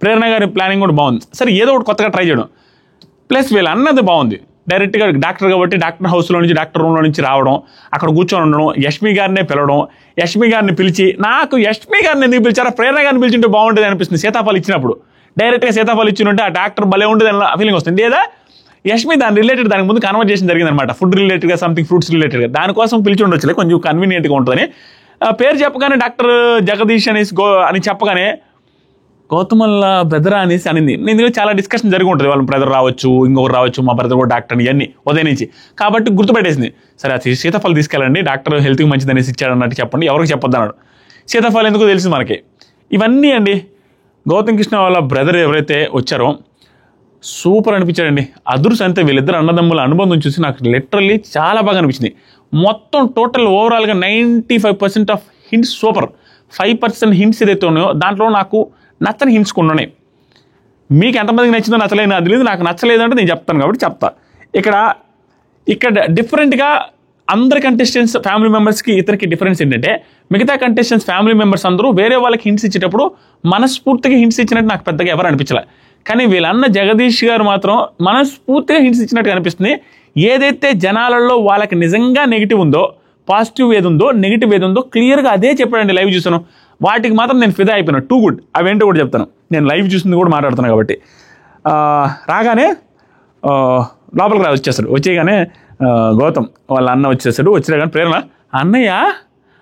ప్రేరణ గారి ప్లానింగ్ కూడా బాగుంది. సరే ఏదో ఒకటి కొత్తగా ట్రై చేయడం, ప్లస్ వీళ్ళ అన్నది బాగుంది. డైరెక్ట్గా డాక్టర్ కాబట్టి డాక్టర్ హౌస్లో నుంచి డాక్టర్ రూమ్లో నుంచి రావడం, అక్కడ కూర్చొని ఉండడం, యష్మి గారినే పిలవడం, యష్మి గారిని పిలిచి నాకు యష్మి గారిని ఎందుకు పిలిచారా, ప్రేరణ గారిని పిలిచింటే బాగుంటుంది అనిపిస్తుంది. సీతాఫలం ఇచ్చినప్పుడు డైరెక్ట్గా సీతాఫలం ఇచ్చినట్టే ఆ డాక్టర్ భలే ఉంటుంది అన్న ఫీలింగ్ వస్తుంది. లేదా యష్మి దాని రిలేటెడ్ దానికి ముందు కన్వర్జేషన్ జరిగిందనమాట, ఫుడ్ రిలేటెడ్గా సంథింగ్ ఫ్రూట్స్ రిలేటెడ్గా, దానికోసం పిలిచి ఉండొచ్చులే, కొంచెం కన్వీనియంట్గా ఉంటుందని. పేరు చెప్పగానే డాక్టర్ జగదీష్ అని చెప్పగానే గౌతమల్ల బ్రదర్ అనేసి అనింది. నేను చాలా డిస్కషన్ జరిగి ఉంటుంది, వాళ్ళ బ్రదర్ రావచ్చు, ఇంకొకరు రావచ్చు, మా బ్రదర్ కూడా డాక్టర్ అని ఇవన్నీ ఉదయం నుంచి. కాబట్టి గుర్తుపెట్టేసింది. సరే అది సీతాఫలం తీసుకెళ్ళండి, డాక్టర్ హెల్త్కి మంచిది అనేసి ఇచ్చాడు అన్నట్టు చెప్పండి, ఎవరికి చెప్పొద్దు అన్నాడు. సీతాఫలం ఎందుకు తెలిసింది మనకి. ఇవన్నీ అండి. గౌతమ్ కృష్ణ వాళ్ళ బ్రదర్ ఎవరైతే వచ్చారో సూపర్ అనిపించాడండి. అదుర్స్ అంతే. వీళ్ళిద్దరు అన్నదమ్ముల అనుబంధం చూసి నాకు లిటరల్లీ చాలా బాగా అనిపించింది. మొత్తం టోటల్ ఓవరాల్గా 95% ఆఫ్ హింట్స్ సూపర్. 5% హింట్స్ ఏదైతే ఉన్నాయో దాంట్లో నాకు నచ్చని హింట్స్ కొన్ని ఉన్నాయి. మీకు ఎంతమందికి నచ్చిందో నచ్చలేదు నాకు తెలియదు. నాకు నచ్చలేదు అంటే నేను చెప్తాను కాబట్టి చెప్తా. ఇక్కడ డిఫరెంట్గా అందరి కంటెస్టెంట్స్ ఫ్యామిలీ మెంబర్స్కి ఇతనికి డిఫరెన్స్ ఏంటంటే, మిగతా కంటెస్టెంట్స్ ఫ్యామిలీ మెంబర్స్ అందరూ వేరే వాళ్ళకి హింట్స్ ఇచ్చేటప్పుడు మనస్ఫూర్తిగా హింట్స్ ఇచ్చినట్టు నాకు పెద్దగా ఎవరు అనిపించలే. కానీ వీళ్ళన్న జగదీష్ గారు మాత్రం మనస్ఫూర్తిగా హింట్స్ ఇచ్చినట్టు అనిపిస్తుంది. ఏదైతే జనాలలో వాళ్ళకి నిజంగా నెగిటివ్ ఉందో, పాజిటివ్ ఏది ఉందో, నెగిటివ్ ఏది ఉందో క్లియర్గా అదే చెప్పాడండి. లైవ్ చూసాను, వాటికి మాత్రం నేను ఫిదా అయిపోయినా. Too good. అవేంటో కూడా చెప్తాను. నేను లైవ్ చూసింది కూడా మాట్లాడుతున్నాను కాబట్టి. రాగానే లోపలికి వచ్చేస్తాడు. వచ్చేగానే గౌతమ్ వాళ్ళ అన్న వచ్చేసాడు. వచ్చినా కానీ ప్రేరణ అన్నయ్య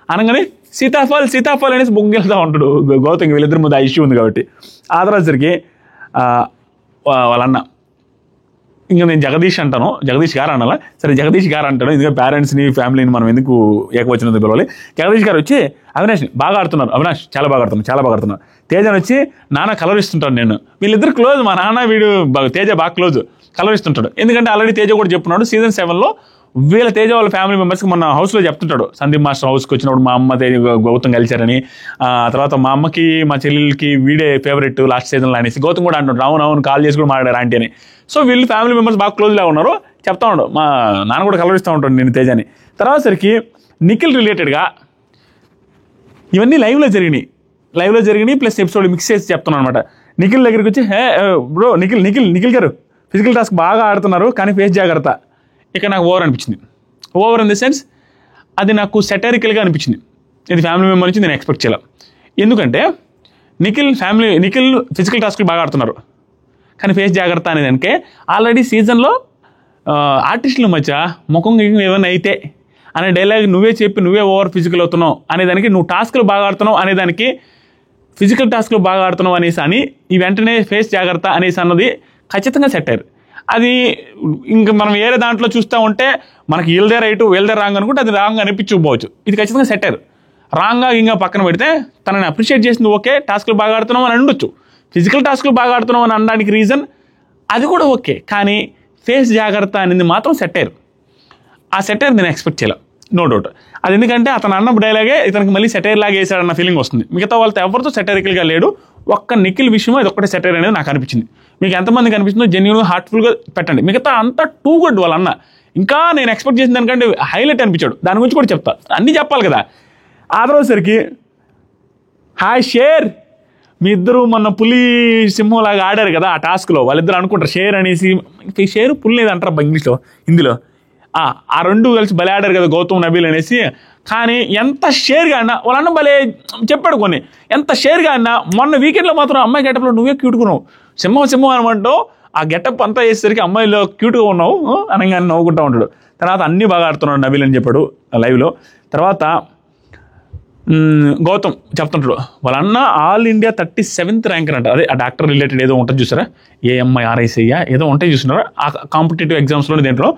అనగానే సీతాఫల్ అనేసి బొంగెళ్తా ఉంటాడు గౌతమ్. వీళ్ళిద్దరి ముందు ఆ ఇష్యూ ఉంది కాబట్టి. ఆ తర్వాత సరికి వాళ్ళ అన్న, ఇంకా నేను జగదీష్ అంటాను, జగదీష్ గారు అనాలా, సరే జగదీష్ గారు అంటాను, ఎందుకంటే పేరెంట్స్ని ఫ్యామిలీని మనం ఎందుకు ఏకవచనంతో పిలవాలి. జగదీష్ గారు వచ్చి అవినాష్ని బాగా ఆడుతున్నారు, అవినాష్ చాలా బాగా ఆడుతున్నారు. తేజని వచ్చి నాన్న కలర్ ఇస్తుంటాను నేను. వీళ్ళిద్దరు క్లోజ్, మా నాన్న వీడు తేజ బాగా క్లోజ్, కలర్ ఇస్తుంటాడు. ఎందుకంటే ఆల్రెడీ తేజ కూడా చెప్పున్నాడు సీజన్ 7లో వీళ్ళ తేజ వాళ్ళ ఫ్యామిలీ మెంబర్స్కి మన హౌస్లో చెప్తుంటాడు. సందీప్ మాస్టర్ హౌస్కి వచ్చినప్పుడు మా అమ్మ తేజ గౌతమ్ కలిశారని, తర్వాత మా అమ్మకి మా చెల్లెలకి వీడే ఫేవరెట్ లాస్ట్ సీజన్లో అనేసి గౌతమ్ కూడా అంటుంటాడు. అవును కాల్ చేసి కూడా మాట్లాడారు ఆంటీ అని. సో వీళ్ళు ఫ్యామిలీ మెంబర్స్ బాగా క్లోజ్గా ఉన్నారు. చెప్తా ఉన్నాడు మా నాన్న కూడా కలర్ ఇస్తూ ఉంటాడు నేను తేజని. తర్వాత సరికి నిఖిల్ రిలేటెడ్గా ఇవన్నీ లైవ్లో జరిగినాయి ప్లస్ ఎపిసోడ్ మిక్స్ చేసి చెప్తున్నాను అనమాట. నిఖిల్ దగ్గరికి వచ్చి బ్రో నిఖిల్ గారు ఫిజికల్ టాస్క్ బాగా ఆడుతున్నారు కానీ ఫేస్ జాగ్రత్త. ఇక నాకు ఓవర్ అనిపించింది. ఓవర్ ఇన్ ది సెన్స్ అది నాకు సెటరికల్గా అనిపించింది. ఇది ఫ్యామిలీ మెంబర్ నుంచి నేను ఎక్స్పెక్ట్ చేయాలి. ఎందుకంటే నిఖిల్ ఫిజికల్ టాస్క్లు బాగా ఆడుతున్నారు కానీ ఫేస్ జాగ్రత్త అనేదానికే ఆల్రెడీ సీజన్లో ఆర్టిస్టుల మధ్య ముఖం ఏమైనా అయితే అనే డైలాగ్ నువ్వే చెప్పి నువ్వే ఓవర్ ఫిజికల్ అవుతున్నావు అనేదానికి, నువ్వు టాస్క్లు బాగా ఆడుతున్నావు అనేదానికి ఫిజికల్ టాస్క్లు బాగా ఆడుతున్నావు అనేసి అని ఈ వెంటనే ఫేస్ జాగ్రత్త అనేసి అన్నది ఖచ్చితంగా సెట్ అయ్యారు. అది ఇంకా మనం వేరే దాంట్లో చూస్తూ ఉంటే మనకి వీళ్ళదే రైటు వీళ్ళదే రాంగ్ అనుకుంటే అది రాంగ్ అనిపించకపోవచ్చు. ఇది ఖచ్చితంగా సెట్ అయ్యారు. రాంగ్గా ఇంకా పక్కన పెడితే తనని అప్రిషియేట్ చేసింది ఓకే, టాస్క్లు బాగా ఆడుతున్నావు అని ఉండొచ్చు. ఫిజికల్ టాస్క్లు బాగా ఆడుతున్నావు అని అనడానికి రీజన్ అది కూడా ఓకే, కానీ ఫేస్ జాగ్రత్త అనేది మాత్రం సెట్ అయ్యారు. ఆ సెటైర్ నేను ఎక్స్పెక్ట్ చేయలే, నో డౌట్. అది ఎందుకంటే అతను అన్న డైలాగే ఇతనికి మళ్ళీ సెటైర్ లాగా వేసాడన్న ఫీలింగ్ వస్తుంది. మిగతా వాళ్ళతో ఎవరితో సెటైరికల్గా లేడు. ఒక్క నిఖిల్ విషయం అది ఒక్కటే సెటైర్ అనేది నాకు అనిపించింది. మీకు ఎంతమందికి అనిపిస్తుందో జెన్యూన్గా హార్ట్ఫుల్గా పెట్టండి. మిగతా అంతా టూ గుడ్ వాళ్ళ అన్న. ఇంకా నేను ఎక్స్పెక్ట్ చేసిన దానికంటే హైలైట్ అనిపించాడు. దాని గురించి కూడా చెప్తా, అన్నీ చెప్పాలి కదా. ఆ తర్వాతసరికి హాయ్ షేర్, మీ ఇద్దరు మొన్న పులి సింహం లాగా ఆడారు కదా ఆ టాస్క్లో. వాళ్ళిద్దరు అనుకుంటారు షేర్ అనేసి, షేర్ పులి లేదు అంటారు ఇంగ్లీష్లో, హిందీలో. ఆ రెండు కలిసి భలే ఆడారు కదా గౌతమ్ నబీల్ అనేసి. కానీ ఎంత షేర్గా అన్నా వాళ్ళన్న భలే చెప్పాడు కొన్ని, ఎంత షేర్గా అన్నా మొన్న వీకెండ్లో మాత్రం అమ్మాయి గెటప్లో నువ్వే క్యూట్కున్నావు, సింహం అనమంటావు. ఆ గెటప్ అంతా వేసేసరికి అమ్మాయిలో క్యూట్గా ఉన్నావు అనగానే నవ్వుకుంటూ ఉంటాడు. తర్వాత అన్నీ బాగా ఆడుతున్నాడు నబీల్ అని చెప్పాడు లైవ్లో. తర్వాత గౌతమ్ చెప్తుంటాడు వాళ్ళ అన్న ఆల్ ఇండియా 37th ర్యాంకర్ అంట. అదే ఆ డాక్టర్ రిలేటెడ్ ఏదో ఉంటుంది చూసారా, ఏఎంఐ ఆర్ఐసిఐ ఏదో ఉంటాయి చూస్తున్నారా ఆ కాంపిటేటివ్ ఎగ్జామ్స్లో, దేంట్లో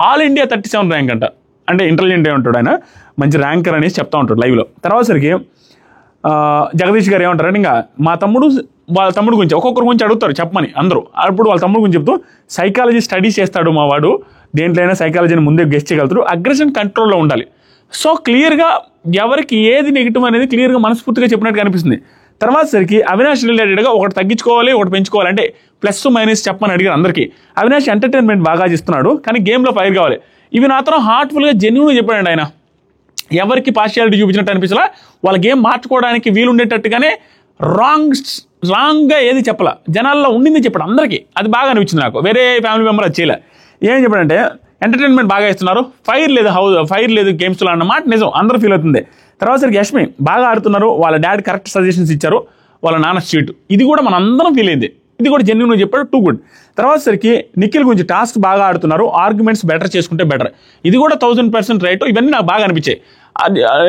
ఆల్ ఇండియా 37 ర్యాంక్ అంట. అంటే ఇంటెలిజెంట్ ఉంటాడు ఆయన, మంచి ర్యాంకర్ అనేసి చెప్తా ఉంటాడు లైవ్లో. తర్వాత సరికి జగదీష్ గారు ఏమంటారంటే ఇంకా వాళ్ళ తమ్ముడు గురించి ఒక్కొక్కరి గురించి అడుగుతారు చెప్పమని అందరూ. అప్పుడు వాళ్ళ తమ్ముడు గురించి చెప్తూ సైకాలజీ స్టడీస్ చేస్తాడు మా వాడు, దేంట్లో అయినా సైకాలజీని ముందే గెస్ట్ చేయగలుగుతాడు, అగ్రెషన్ కంట్రోల్లో ఉండాలి. సో క్లియర్గా ఎవరికి ఏది నెగిటివ్ అనేది క్లియర్గా మనస్ఫూర్తిగా చెప్పినట్టు అనిపిస్తుంది. తర్వాత సరికి అవినాష్ రిలేటెడ్గా ఒకటి తగ్గించుకోవాలి ఒకటి పెంచుకోవాలి, అంటే ప్లస్ మైనస్ చెప్పమని అడిగారు అందరికీ. అవినాష్ ఎంటర్టైన్మెంట్ బాగా చేస్తున్నాడు కానీ గేమ్లో ఫైర్ కావాలి. ఇవి మాత్రం హార్ట్ఫుల్గా జెన్యూన్గా చెప్పాడండి ఆయన. ఎవరికి పార్షియాలిటీ చూపించినట్టు అనిపించలా, వాళ్ళ గేమ్ మార్చుకోవడానికి వీలుండేటట్టుగానే రాంగ్గా ఏది చెప్పాల, జనాల్లో ఉండింది చెప్పాడు అందరికీ. అది బాగా అనిపించింది నాకు. వేరే ఫ్యామిలీ మెంబర్ అది చేయలే. ఏం చెప్పాడంటే ఎంటర్టైన్మెంట్ బాగా ఇస్తున్నారు, ఫైర్ లేదు గేమ్స్లో అన్నమాట నిజం, అందరూ ఫీల్ అవుతుంది. తర్వాత సరికి యష్మి బాగా ఆడుతున్నారు, వాళ్ళ డాడీ కరెక్ట్ సజెషన్స్ ఇచ్చారు, వాళ్ళ నాన్న స్ట్రీట్, ఇది కూడా మన అందరం ఫీల్ అయింది, ఇది కూడా జెన్యూన్గా చెప్పాడు, టూ గుడ్. తర్వాత సరికి నిఖిల్ గురించి టాస్క్ బాగా ఆడుతున్నారు, ఆర్గ్యుమెంట్స్ బెటర్ చేసుకుంటే బెటర్, ఇది కూడా 1000% రైట్. ఇవన్నీ నాకు బాగా అనిపించాయి.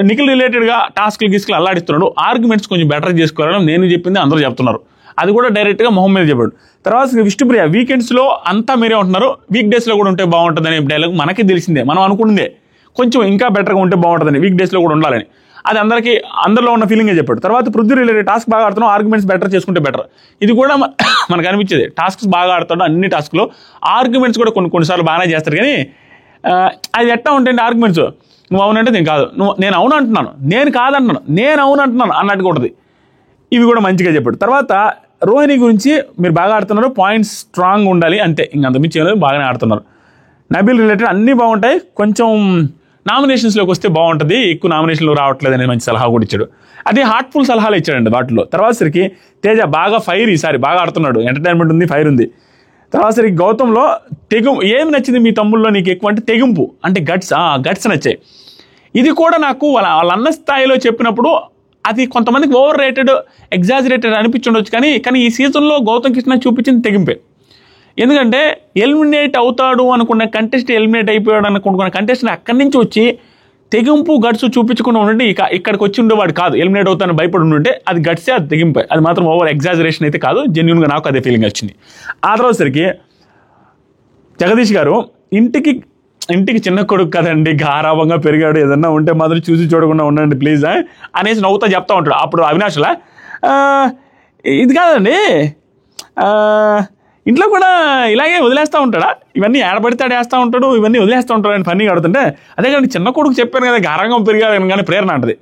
నిఖిల్ రిలేటెడ్గా టాస్క్లు అల్లాడిస్తున్నాడు, ఆర్గ్యుమెంట్స్ కొంచెం బెటర్ చేసుకోవాలని నేను చెప్పింది అందరూ చెప్తున్నారు, అది కూడా డైరెక్ట్గా మొహం మీద చెప్పాడు. తర్వాత విష్ణుప్రియ వీకెండ్స్లో అంతా మీరే ఉంటున్నారు, వీక్ డేస్లో కూడా ఉంటే బాగుంటుంది అనే డైలాగ్ మనకి తెలిసిందే, మనం అనుకుందే కొంచెం ఇంకా బెటర్గా ఉంటే బాగుంటుందని, వీక్ డేస్లో కూడా ఉండాలని, అది అందరిలో ఉన్న ఫీలింగే చెప్పాడు. తర్వాత పృథ్వీ రిలేటెడ్ టాస్క్ బాగా ఆడుతున్నాం, ఆర్గ్యుమెంట్స్ బెటర్ చేసుకుంటే బెటర్, ఇది కూడా మనకు అనిపించేది. టాస్క్స్ బాగా ఆడుతాడు అన్ని టాస్క్లో, ఆర్గ్యుమెంట్స్ కూడా కొన్నిసార్లు బాగానే చేస్తారు. కానీ అది ఎట్టా ఉంటాయండి ఆర్గ్యుమెంట్స్, నువ్వు అవునంటే నేను కాదు, నేను అవును అంటున్నాను, నేను కాదంటున్నాను, నేను అవును అంటున్నాను అన్నట్టుగా ఉంటుంది. ఇవి కూడా మంచిగా చెప్పాడు. తర్వాత రోహిణి గురించి మీరు బాగా ఆడుతున్నారు, పాయింట్స్ స్ట్రాంగ్ ఉండాలి అంతే, ఇంకంత మించి బాగానే ఆడుతున్నారు. నబీల్ రిలేటెడ్ అన్నీ బాగుంటాయి, కొంచెం నామినేషన్స్లోకి వస్తే బాగుంటుంది, ఎక్కువ నామినేషన్లో రావట్లేదు అనేది మంచి సలహా కూడా ఇచ్చాడు. అది హార్ట్ఫుల్ సలహాలు ఇచ్చాడండి వాటిలో. తర్వాత సరికి తేజ బాగా ఫైర్, ఈసారి బాగా ఆడుతున్నాడు, ఎంటర్టైన్మెంట్ ఉంది, ఫైర్ ఉంది. తర్వాత సరికి గౌతంలో ఏమి నచ్చింది మీ తమ్ముల్లో నీకు ఎక్కువ అంటే తెగింపు, అంటే గట్స్ నచ్చాయి. ఇది కూడా నాకు వాళ్ళ అన్న స్థాయిలో చెప్పినప్పుడు అది కొంతమందికి ఓవర్ రేటెడ్ ఎగ్జాజరేటెడ్ అనిపించుండొచ్చు, కానీ ఈ సీజన్లో గౌతమ్ కృష్ణ చూపించింది తెగింపే. ఎందుకంటే ఎలిమినేట్ అవుతాడు అనుకున్న కంటెస్ట్ ఎలిమినేట్ అయిపోయాడు అనుకున్న కంటెస్ట్ అక్కడి నుంచి వచ్చి తెగింపు గట్స్ చూపించకుండా ఉండండి, ఇక్కడికి వచ్చి ఉండేవాడు కాదు, ఎలిమినేట్ అవుతానని భయపడి ఉంటే అది గట్సే, అది తెగింపే, అది మాత్రం ఓవర్ ఎగ్జాజరేషన్ అయితే కాదు, జెన్యూన్గా నాకు అదే ఫీలింగ్ వచ్చింది. ఆ తర్వాత సరికి జగదీష్ గారు ఇంటికి చిన్న కొడుకు కదండి, గారాభంగా పెరిగాడు, ఏదన్నా ఉంటే మాత్రం చూసి చూడకుండా ఉండండి ప్లీజ్ అనేసి నవ్వుతా చెప్తా ఉంటాడు. అప్పుడు అవినాష్లా ఇది కాదండి, ఇంట్లో కూడా ఇలాగే వదిలేస్తూ ఉంటాడా, ఇవన్నీ ఏడబడితే వేస్తూ ఉంటాడు, ఇవన్నీ వదిలేస్తూ ఉంటాడు అని ఫన్నీగా ఆడుతుంటే, అదే కానీ చిన్న కొడుకు చెప్పాను కదా గారంగం పెరిగాడు కానీ ప్రేరణ అంటది,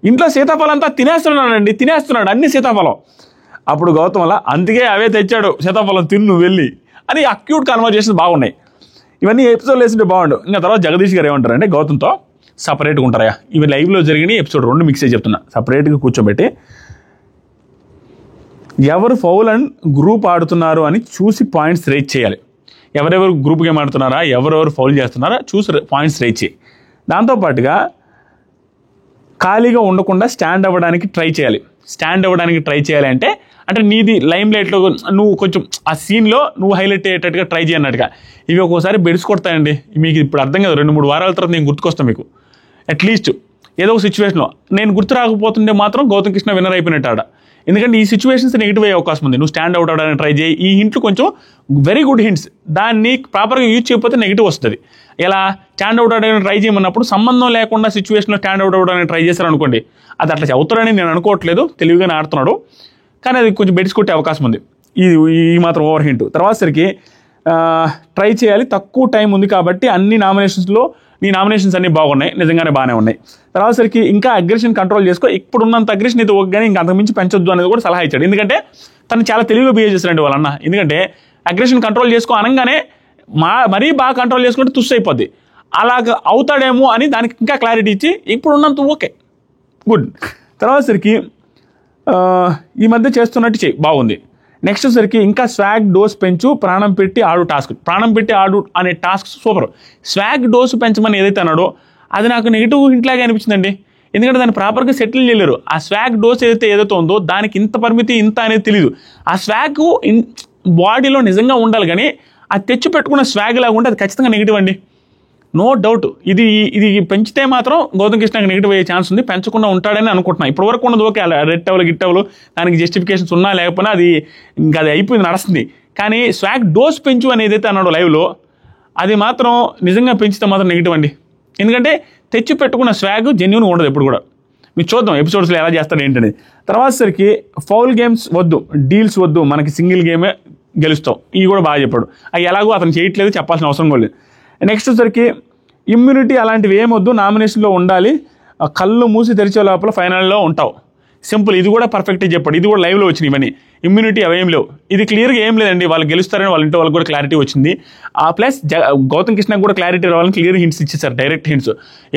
ఇంట్లో సీతాఫలం అంతా తినేస్తున్నాడు అన్ని సీతాఫలం. అప్పుడు గౌతమ్ వల్ల అందుకే అవే తెచ్చాడు, సీతాఫలం తిన్ను వెళ్ళి అని అక్యూట్ కన్వర్జేషన్ బాగున్నాయి. ఇవన్నీ ఎపిసోడ్లు వేస్తుంటే బాగుండు. ఇంకా తర్వాత జగదీష్ గారు ఏమంటారంటే గౌతమ్తో సపరేట్గా ఉంటారా, ఇవి లైవ్లో జరిగిన ఎపిసోడ్ 2 మిక్స్ అయ్యి చెప్తున్నా, సపరేట్గా కూర్చోబెట్టి ఎవరు ఫౌల్ అండ్ గ్రూప్ ఆడుతున్నారు అని చూసి పాయింట్స్ రేట్ చేయాలి, ఎవరెవరు గ్రూప్ గేమ్ ఆడుతున్నారా, ఎవరెవరు ఫౌల్ చేస్తున్నారా చూసి పాయింట్స్ రేట్ చేయి. దాంతోపాటుగా ఖాళీగా ఉండకుండా స్టాండ్ అవ్వడానికి ట్రై చేయాలి అంటే నీది లైమ్ లైట్లో నువ్వు కొంచెం ఆ సీన్లో నువ్వు హైలైట్ అయ్యేటట్టుగా ట్రై చేయన్నట్టుగా. ఇవి ఒక్కోసారి బెడిసి కొడతాయండి, మీకు ఇప్పుడు అర్థం కాదు, 2-3 వారాల తర్వాత నేను గుర్తుకొస్తాను మీకు, అట్లీస్ట్ ఏదో ఒక సిచ్యువేషన్లో నేను గుర్తు రాకపోతుంటే మాత్రం గౌతమ్ కృష్ణ విన్నర్ అయిపోయినట్టు ఆడ. ఎందుకంటే ఈ సిచ్యువేషన్స్ నెగిటివ్ అయ్యే అవకాశం ఉంది, నువ్వు స్టాండ్ అవుట్ అవ్వడానికి ట్రై చేయి. ఈ హింట్లు కొంచెం వెరీ గుడ్ హింట్స్, దాన్ని ప్రాపర్గా యూజ్ చేయకపోతే నెగిటివ్ వస్తుంది. ఎలా స్టాండ్ అవుట్ అవ్వడానికి ట్రై చేయమన్నప్పుడు సంబంధం లేకుండా సిచ్యువేషన్లో స్టాండ్ అవుట్ అవ్వడానికి ట్రై చేశారనుకోండి, అది అట్లా అవుతారని నేను అనుకోవట్లేదు, తెలివిగానే ఆడుతున్నాడు, కానీ అది కొంచెం బెడిసి కొట్టే అవకాశం ఉంది. ఈ మాత్రం ఓవర్ హింట్. తర్వాత సరికి ట్రై చేయాలి, తక్కువ టైం ఉంది కాబట్టి అన్ని నామినేషన్స్లో నీ నామినేషన్స్ అన్నీ బాగున్నాయి, నిజంగానే బాగానే ఉన్నాయి. తర్వాత సరికి ఇంకా అగ్రెషన్ కంట్రోల్ చేసుకో, ఇప్పుడున్నంత అగ్రెషన్ అయితే ఓకే కానీ ఇంకా అంతకుమించి పెంచొద్దు అనేది కూడా సలహా ఇచ్చాడు. ఎందుకంటే తను చాలా తెలివిగా బిహేవ్ చేస్తారండి వాళ్ళన్న, ఎందుకంటే అగ్రెషన్ కంట్రోల్ చేసుకో అనగానే మరీ బాగా కంట్రోల్ చేసుకుంటే తుస్సు అయిపోద్ది, అలాగ అవుతాడేమో అని దానికి ఇంకా క్లారిటీ ఇచ్చి ఇప్పుడున్నంత ఓకే గుడ్. తర్వాత సరికి ఈ మధ్య చేస్తున్నట్టు చెయ్యి బాగుంది, నెక్స్ట్ వచ్చేసరికి ఇంకా స్వాగ్ డోస్ పెంచు, ప్రాణం పెట్టి ఆడు టాస్క్. ప్రాణం పెట్టి ఆడు అనే టాస్క్ సూపర్. స్వాగ్ డోసు పెంచమని ఏదైతే అన్నాడో అది నాకు నెగిటివ్ హింట్ లాగా అనిపించిందండి. ఎందుకంటే దాన్ని ప్రాపర్గా సెటిల్ చేయలేరు. ఆ స్వాగ్ డోస్ ఏదైతే ఉందో దానికి ఇంత పరిమితి ఇంత అనేది తెలియదు. ఆ స్వాగ్ బాడీలో నిజంగా ఉండాలి, కానీ అది తెచ్చి పెట్టుకున్న స్వాగ్ లాగా ఉంటే అది ఖచ్చితంగా నెగిటివ్ అండి, నో డౌట్. ఇది పెంచితే మాత్రం గౌతమ్ కృష్ణకి నెగిటివ్ అయ్యే ఛాన్స్ ఉంది. పెంచకుండా ఉంటాడని అనుకుంటున్నాను. ఇప్పటివరకు ఉన్నది ఓకే, రెడ్ టవల్ గిట్టవలు దానికి జస్టిఫికేషన్స్ ఉన్నా లేకపోయినా అది ఇంకా అది అయిపోయింది, నడుస్తుంది. కానీ స్వాగ్ డోస్ పెంచు అని ఏదైతే అన్నాడో లైవ్లో అది మాత్రం నిజంగా పెంచితే మాత్రం నెగిటివ్ అండి. ఎందుకంటే తెచ్చి పెట్టుకున్న స్వాగ్ జెన్యూన్గా ఉండదు ఎప్పుడు కూడా. మీరు చూద్దాం ఎపిసోడ్స్లో ఎలా చేస్తాడు ఏంటనేది. తర్వాత సరికి ఫౌల్ గేమ్స్ వద్దు, డీల్స్ వద్దు, మనకి సింగిల్ గేమే గెలుస్తాం, ఇవి కూడా బాగా చెప్పాడు. అవి ఎలాగో అతను చేయట్లేదు, చెప్పాల్సిన అవసరం కూడా లేదు. నెక్స్ట్ వచ్చరికి ఇమ్యూనిటీ అలాంటివి ఏమొద్దు, నామినేషన్లో ఉండాలి, కళ్ళు మూసి తెరిచే లోపల ఫైనల్లో ఉంటావు. సింపుల్, ఇది కూడా పర్ఫెక్ట్గా చెప్పాడు. ఇది కూడా లైవ్లో వచ్చినాయి ఇవన్నీ. ఇమ్యూనిటీ అవేం లేవు, ఇది క్లియర్గా ఏం లేదండి. వాళ్ళు గెలుస్తారని వాళ్ళ ఇంటి వాళ్ళకి కూడా క్లారిటీ వచ్చింది. ప్లస్ గౌతమ్ కృష్ణకి కూడా క్లారిటీ రావాలని క్లియర్ హింట్స్ ఇచ్చేసారు, డైరెక్ట్ హింట్స్.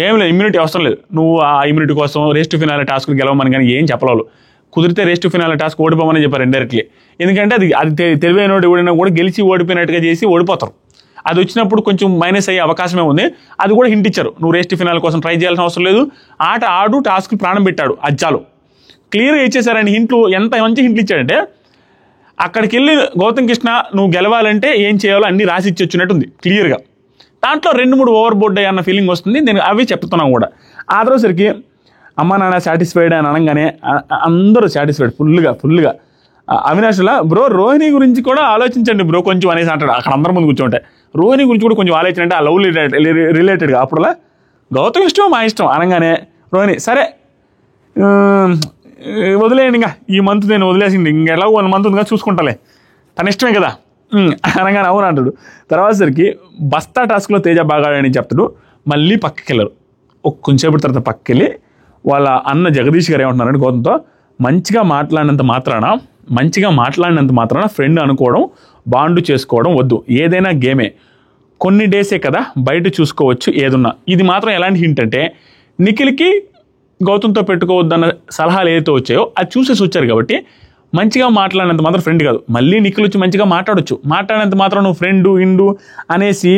ఏం లేదు, ఇమ్యూనిటీ అవసరం లేదు, నువ్వు ఆ ఇమ్యూనిటీ కోసం రేస్ టు ఫినాలే టాస్క్ గెలవమని కానీ ఏం చెప్పలేవు. కుదిరితే రేస్ టు ఫినాలే టాస్క్ ఓడిపోమని చెప్పారు ఇండైరెక్ట్లీ. ఎందుకంటే అది తెలివైన ఓడినా కూడా గెలిచి ఓడిపోయినట్టుగా చేసి ఓడిపోతారు. అది వచ్చినప్పుడు కొంచెం మైనస్ అయ్యే అవకాశమే ఉంది. అది కూడా హింట్ ఇచ్చారు, నువ్వు రేస్ టు ఫినాల్ కోసం ట్రై చేయాల్సిన అవసరం లేదు, ఆట ఆడు, టాస్క్ ప్రాణం పెట్టాడు, అది చాలు. క్లియర్గా ఇచ్చేసారండి హింట్లు. ఎంత మంచి హింట్లు ఇచ్చాడంటే అక్కడికి వెళ్ళి గౌతమ్ కృష్ణ నువ్వు గెలవాలంటే ఏం చేయాలో అన్నీ రాసి ఇచ్చి వచ్చినట్టు ఉంది క్లియర్గా. దాంట్లో 2-3 ఓవర్ బోర్డ్ అన్న ఫీలింగ్ వస్తుంది. నేను అవి చెప్తున్నాం కూడా. ఆ తర్వాతసరికి అమ్మ నాన్న సాటిస్ఫైడ్ అని అనగానే అందరూ సాటిస్ఫైడ్ ఫుల్గా. అవినాష్లా బ్రో రోహిణి గురించి కూడా ఆలోచించండి బ్రో కొంచెం అనేసి అంటాడు. అక్కడ అందరి ముందు కూర్చోంటే రోహిణి గురించి కూడా కొంచెం ఆలోచన అంటే ఆ లవ్ రిలేటెడ్గా. అప్పుడులా గౌతమ్ ఇష్టం మా ఇష్టం అనగానే రోహిణి సరే వదిలేయండి, ఇంకా ఈ మంత్ నేను వదిలేసింది, ఇంకెలా 1 మంత్ ఉందిగా చూసుకుంటాలే, తన ఇష్టమే కదా అనగానే అవును అంటాడు. తర్వాత సరికి బస్తా టాస్క్లో తేజ బాగా అని చెప్తాడు. మళ్ళీ పక్కకి వెళ్ళరు. కొంచెంసేపటి తర్వాత పక్కకి వెళ్ళి వాళ్ళ అన్న జగదీష్ గారు ఏమంటున్నారంటే గౌతమ్తో మంచిగా మాట్లాడినంత మాత్రాన ఫ్రెండ్ అనుకోవడం, బాండు చేసుకోవడం వద్దు, ఏదైనా గేమే, కొన్ని డేసే కదా బయట చూసుకోవచ్చు ఏదున్నా. ఇది మాత్రం ఎలాంటి హింట్ అంటే నిఖిల్కి గౌతమ్తో పెట్టుకోవద్దన్న సలహాలు ఏదైతే వచ్చాయో అది చూసేసి వచ్చారు కాబట్టి మంచిగా మాట్లాడినంత మాత్రం ఫ్రెండ్ కాదు. మళ్ళీ నిఖిల్ వచ్చి మంచిగా మాట్లాడినంత మాత్రం నువ్వు ఫ్రెండు ఇండు అనేసి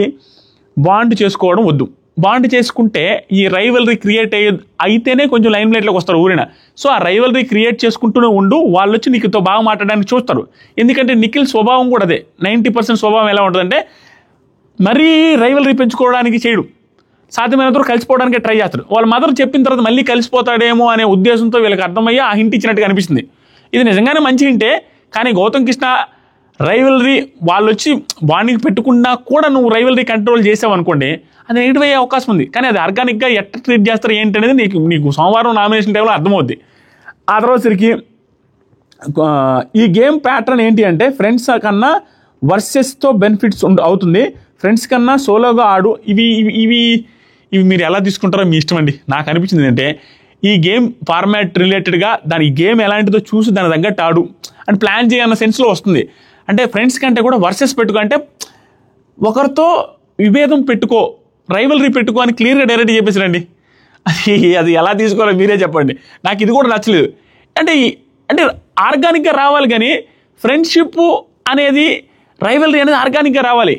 బాండ్ చేసుకోవడం వద్దు. బాండ్ చేసుకుంటే ఈ రైవల్రీ క్రియేట్ అయితేనే కొంచెం లైమ్ లైట్లోకి వస్తారు ఊరిన. సో ఆ రైవల్రీ క్రియేట్ చేసుకుంటూనే ఉండు, వాళ్ళు వచ్చి నీకుతో బాగా మాట్లాడడానికి చూస్తారు. ఎందుకంటే నిఖిల్ స్వభావం కూడా అదే. 90% స్వభావం ఎలా ఉంటుందంటే మరీ రైవల్రీ పెంచుకోవడానికి చేయడు, సాధ్యమైనంత కలిసిపోవడానికి ట్రై చేస్తాడు. వాళ్ళ మదర్ చెప్పిన తర్వాత మళ్ళీ కలిసిపోతాడేమో అనే ఉద్దేశంతో వీళ్ళకి అర్థమయ్యి ఆ హింట్ ఇచ్చినట్టుగా అనిపిస్తుంది. ఇది నిజంగానే మంచి హింటే, కానీ గౌతమ్ కృష్ణ రైవల్రీ వాళ్ళు వచ్చి బాండింగ్ పెట్టుకున్నా కూడా నువ్వు రైవల్రీ కంట్రోల్ చేసావు అనుకోండి, అది నెగిటివ్ అయ్యే అవకాశం ఉంది. కానీ అది ఆర్గానిక్గా ఎట్లా ట్రీట్ చేస్తారు ఏంటి అనేది నీకు సోమవారం నామినేషన్ టైంలో అర్థమవుద్ది. ఆ తర్వాత సరికి ఈ గేమ్ ప్యాటర్న్ ఏంటి అంటే ఫ్రెండ్స్ కన్నా వర్సెస్తో బెనిఫిట్స్ అవుతుంది, ఫ్రెండ్స్ కన్నా సోలోగా ఆడు. ఇవి మీరు ఎలా తీసుకుంటారో మీ ఇష్టం అండి. నాకు అనిపించింది అంటే ఈ గేమ్ ఫార్మాట్ రిలేటెడ్గా దాని గేమ్ ఎలాంటిదో చూసి దాని తగ్గట్టు ఆడు అని ప్లాన్ చేయన్న సెన్స్లో వస్తుంది. అంటే ఫ్రెండ్స్ కంటే కూడా వర్సెస్ పెట్టుకో, అంటే ఒకరితో విభేదం పెట్టుకో, రైవల్రీ పెట్టుకో అని క్లియర్గా డైరెక్ట్ చెప్పేసారండి. అది ఎలా తీసుకోవాలో మీరే చెప్పండి. నాకు ఇది కూడా నచ్చలేదు. అంటే ఆర్గానిక్గా రావాలి, కానీ ఫ్రెండ్షిప్ అనేది రైవల్రీ అనేది ఆర్గానిక్గా రావాలి.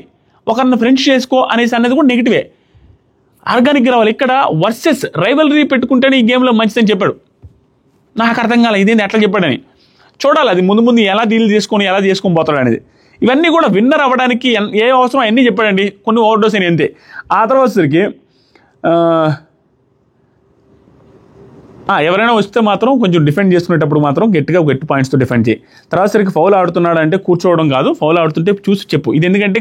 ఒకరిని ఫ్రెండ్స్ చేసుకో అనేసి అనేది కూడా నెగిటివే. ఆర్గానిక్గా రావాలి. ఇక్కడ వర్సెస్ రైవల్రీ పెట్టుకుంటేనే ఈ గేమ్లో మంచిదని చెప్పాడు. నాకు అర్థం కాలేదు ఇదేంటి ఎట్లా చెప్పాడని. చూడాలి అది ముందు ఎలా డీల్ చేసుకొని పోతాడు అనేది. ఇవన్నీ కూడా విన్నర్ అవ్వడానికి ఏ అవసరం అన్నీ చెప్పాడండి. కొన్ని ఓవర్ డోస్ అని అంతే. ఆ తర్వాత సరికి ఎవరైనా వస్తే మాత్రం కొంచెం డిఫెండ్ చేసుకునేటప్పుడు మాత్రం గట్టి పాయింట్స్తో డిఫెండ్ చేయి. తర్వాత సరికి ఫౌల్ ఆడుతున్నాడు అంటే కూర్చోవడం కాదు, ఫౌల్ ఆడుతుంటే చూసి చెప్పు. ఇది ఎందుకంటే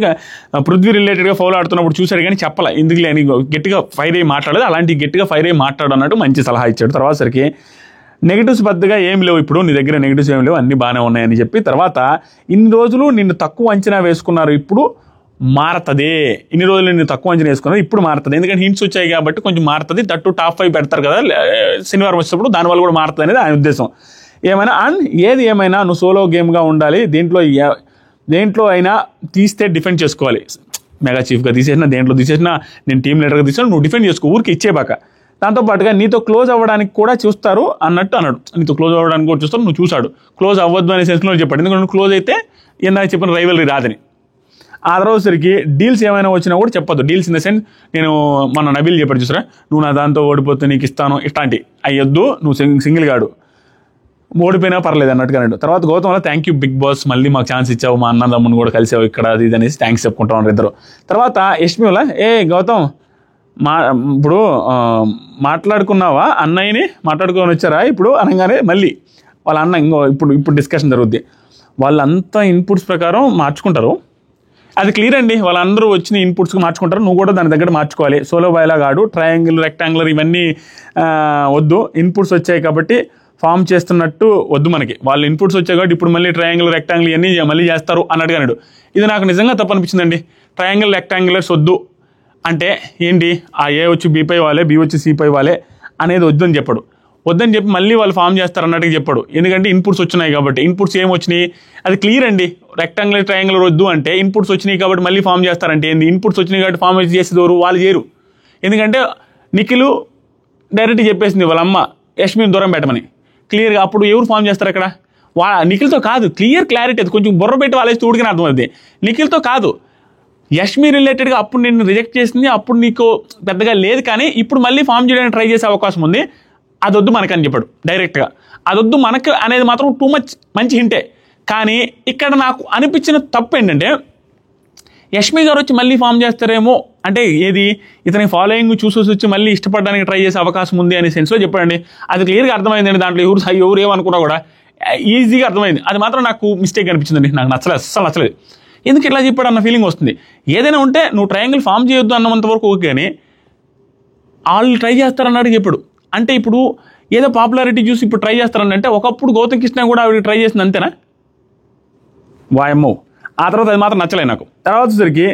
పృథ్వీ రిలేటెడ్గా ఫౌల్ ఆడుతున్నప్పుడు చూశాడు కానీ చెప్పాల, ఎందుకులే అని గట్టిగా ఫైర్ అయ్యి మాట్లాడదు. అలాంటి గట్టిగా ఫైర్ అయ్యి మాట్లాడు అన్నట్టు మంచి సలహా ఇచ్చాడు. తర్వాత సరికి నెగిటివ్స్ పెద్దగా ఏం లేవు, ఇప్పుడు నీ దగ్గర నెగిటివ్స్ ఏం లేవు, అన్నీ బాగానే ఉన్నాయని చెప్పి, తర్వాత ఇన్ని రోజులు నిన్ను తక్కువ అంచనా వేసుకున్నారు, ఇప్పుడు మారుతుంది. ఇన్ని రోజులు నిన్ను తక్కువ అంచనా వేసుకున్నారు, ఇప్పుడు మారుతుంది. ఎందుకంటే హింట్స్ వచ్చాయి కాబట్టి కొంచెం మారుతుంది. దట్టు టాప్ 5 పెడతారు కదా శనివారం వచ్చినప్పుడు, దానివల్ల కూడా మారుతుంది అనేది ఆయన ఉద్దేశం. ఏది ఏమైనా నువ్వు సోలో గేమ్గా ఉండాలి. దేంట్లో అయినా తీస్తే డిఫెండ్ చేసుకోవాలి. మెగా చీఫ్గా తీసేసినా, దేంట్లో తీసేసినా, నేను టీమ్ లీడర్గా తీసినా నువ్వు డిఫెండ్ చేసుకో, ఊరికి ఇచ్చేబాక. దాంతోపాటుగా నీతో క్లోజ్ అవ్వడానికి కూడా చూస్తారు అన్నట్టు అన్నాడు. నీతో క్లోజ్ అవ్వడానికి కూడా చూస్తారు, నువ్వు చూశాడు. క్లోజ్ అవ్వద్దు అనే సెన్స్లో చెప్పాడు. ఎందుకంటే క్లోజ్ అయితే ఇందాక చెప్పిన రైవల్రీ రాదని. ఆ తర్వాతసరికి డీల్స్ ఏమైనా వచ్చినా కూడా చెప్పొద్దు. డీల్స్ ఇన్ ద సెన్స్ నేను మన నబీల్ చెప్పాడు చూసారా, నువ్వు నా దాంతో ఓడిపోతే నీకు ఇస్తాను ఇట్లాంటి అయ్యొద్దు, నువ్వు సింగిల్ గాడు, ఓడిపోయినా పర్లేదు అన్నట్టుగా అన్నాడు. తర్వాత గౌతమ్లో థ్యాంక్ యూ బిగ్ బాస్, మళ్ళీ మాకు ఛాన్స్ ఇచ్చావు, మా అన్నదమ్ముని కూడా కలిసావు ఇక్కడ అది ఇది అనేసి థ్యాంక్స్ చెప్పుకుంటా ఉన్నారు ఇద్దరు. తర్వాత యష్మి వల్ల గౌతమ్ ఇప్పుడు మాట్లాడుకున్నావా, అన్నయ్యని మాట్లాడుకొని వచ్చారా ఇప్పుడు అనగానే మళ్ళీ వాళ్ళ అన్న ఇప్పుడు డిస్కషన్ జరుగుద్ది. వాళ్ళంతా ఇన్పుట్స్ ప్రకారం మార్చుకుంటారు, అది క్లియర్ అండి. వాళ్ళందరూ వచ్చిన ఇన్పుట్స్కి మార్చుకుంటారు, నువ్వు కూడా దాని దగ్గర మార్చుకోవాలి. సోలో బాయ్లా కాడు, ట్రయాంగిల్ రెక్టాంగులర్ ఇవన్నీ వద్దు. ఇన్పుట్స్ వచ్చాయి కాబట్టి ఫామ్ చేస్తున్నట్టు వద్దు మనకి. వాళ్ళు ఇన్పుట్స్ వచ్చాయి కాబట్టి ఇప్పుడు మళ్ళీ ట్రయాంగిల్ రెక్టాంగిల్ ఇవన్నీ మళ్ళీ చేస్తారు అన్నట్టుగా అన్నాడు. ఇది నాకు నిజంగా తప్పు అనిపించిందండి. ట్రయాంగిల్ రెక్టాంగులర్స్ వద్దు అంటే ఏంటి, ఆ ఏ వచ్చి బీపై వాళ్ళే, బి వచ్చి సిపై వాళ్ళే అనేది వద్దని చెప్పాడు. వద్దని చెప్పి మళ్ళీ వాళ్ళు ఫామ్ చేస్తారు అన్నట్టుగా చెప్పాడు. ఎందుకంటే ఇన్పుట్స్ వచ్చినాయి కాబట్టి. ఇన్పుట్స్ ఏమి వచ్చినాయి అది క్లియర్ అండి. రెక్టాంగులర్ ట్రయాంగులర్ వద్దు అంటే ఇన్పుట్స్ వచ్చినాయి కాబట్టి మళ్ళీ ఫామ్ చేస్తారంటే ఏంది, ఇన్పుట్స్ వచ్చినాయి కాబట్టి ఫామ్ చేసేదోరు వాళ్ళు చేయరు. ఎందుకంటే నిఖిల్ డైరెక్ట్ చెప్పేసింది వాళ్ళ అమ్మ యష్మిని దూరం పెట్టమని క్లియర్గా. అప్పుడు ఎవరు ఫామ్ చేస్తారు అక్కడ, నిఖిల్తో కాదు. క్లారిటీ అది కొంచెం బుర్ర పెట్టి వాళ్ళేసి తూడికిన అర్థమవుతుంది. నిఖిల్తో కాదు, యష్మి రిలేటెడ్గా అప్పుడు నిన్ను రిజెక్ట్ చేసింది, అప్పుడు నీకు పెద్దగా లేదు, కానీ ఇప్పుడు మళ్ళీ ఫామ్ చేయడానికి ట్రై చేసే అవకాశం ఉంది, అదొద్దు మనకని చెప్పాడు డైరెక్ట్గా. అదొద్దు మనకు అనేది మాత్రం టూ మచ్ మంచి హింటే. కానీ ఇక్కడ నాకు అనిపించిన తప్పు ఏంటంటే యష్మి గారు వచ్చి మళ్ళీ ఫామ్ చేస్తారేమో అంటే ఏది ఇతని ఫాలోయింగ్ చూసి వచ్చి మళ్ళీ ఇష్టపడడానికి ట్రై చేసే అవకాశం ఉంది అనే సెన్స్లో చెప్పండి. అది క్లియర్గా అర్థమైందండి. దాంట్లో ఎవరు ఏమనుకున్నా కూడా ఈజీగా అర్థమైంది. అది మాత్రం నాకు మిస్టేక్ అనిపించిందండి. నాకు నచ్చలేదు, అస్సలు నచ్చలేదు. ఎందుకు ఇట్లా చెప్పాడు అన్న ఫీలింగ్ వస్తుంది. ఏదైనా ఉంటే నువ్వు ట్రయాంగిల్ ఫామ్ చేయొద్దు అన్నంత వరకు ఓకే, కానీ వాళ్ళు ట్రై చేస్తారన్నాడు చెప్పాడు. అంటే ఇప్పుడు ఏదో పాపులారిటీ చూసి ఇప్పుడు ట్రై చేస్తారనంటే ఒకప్పుడు గౌతమ్ కృష్ణ కూడా ఆవిడ ట్రై చేసింది అంతేనా? వాయమ్మో. ఆ తర్వాత అది మాత్రం నచ్చలేదు నాకు. తర్వాత వచ్చేసరికి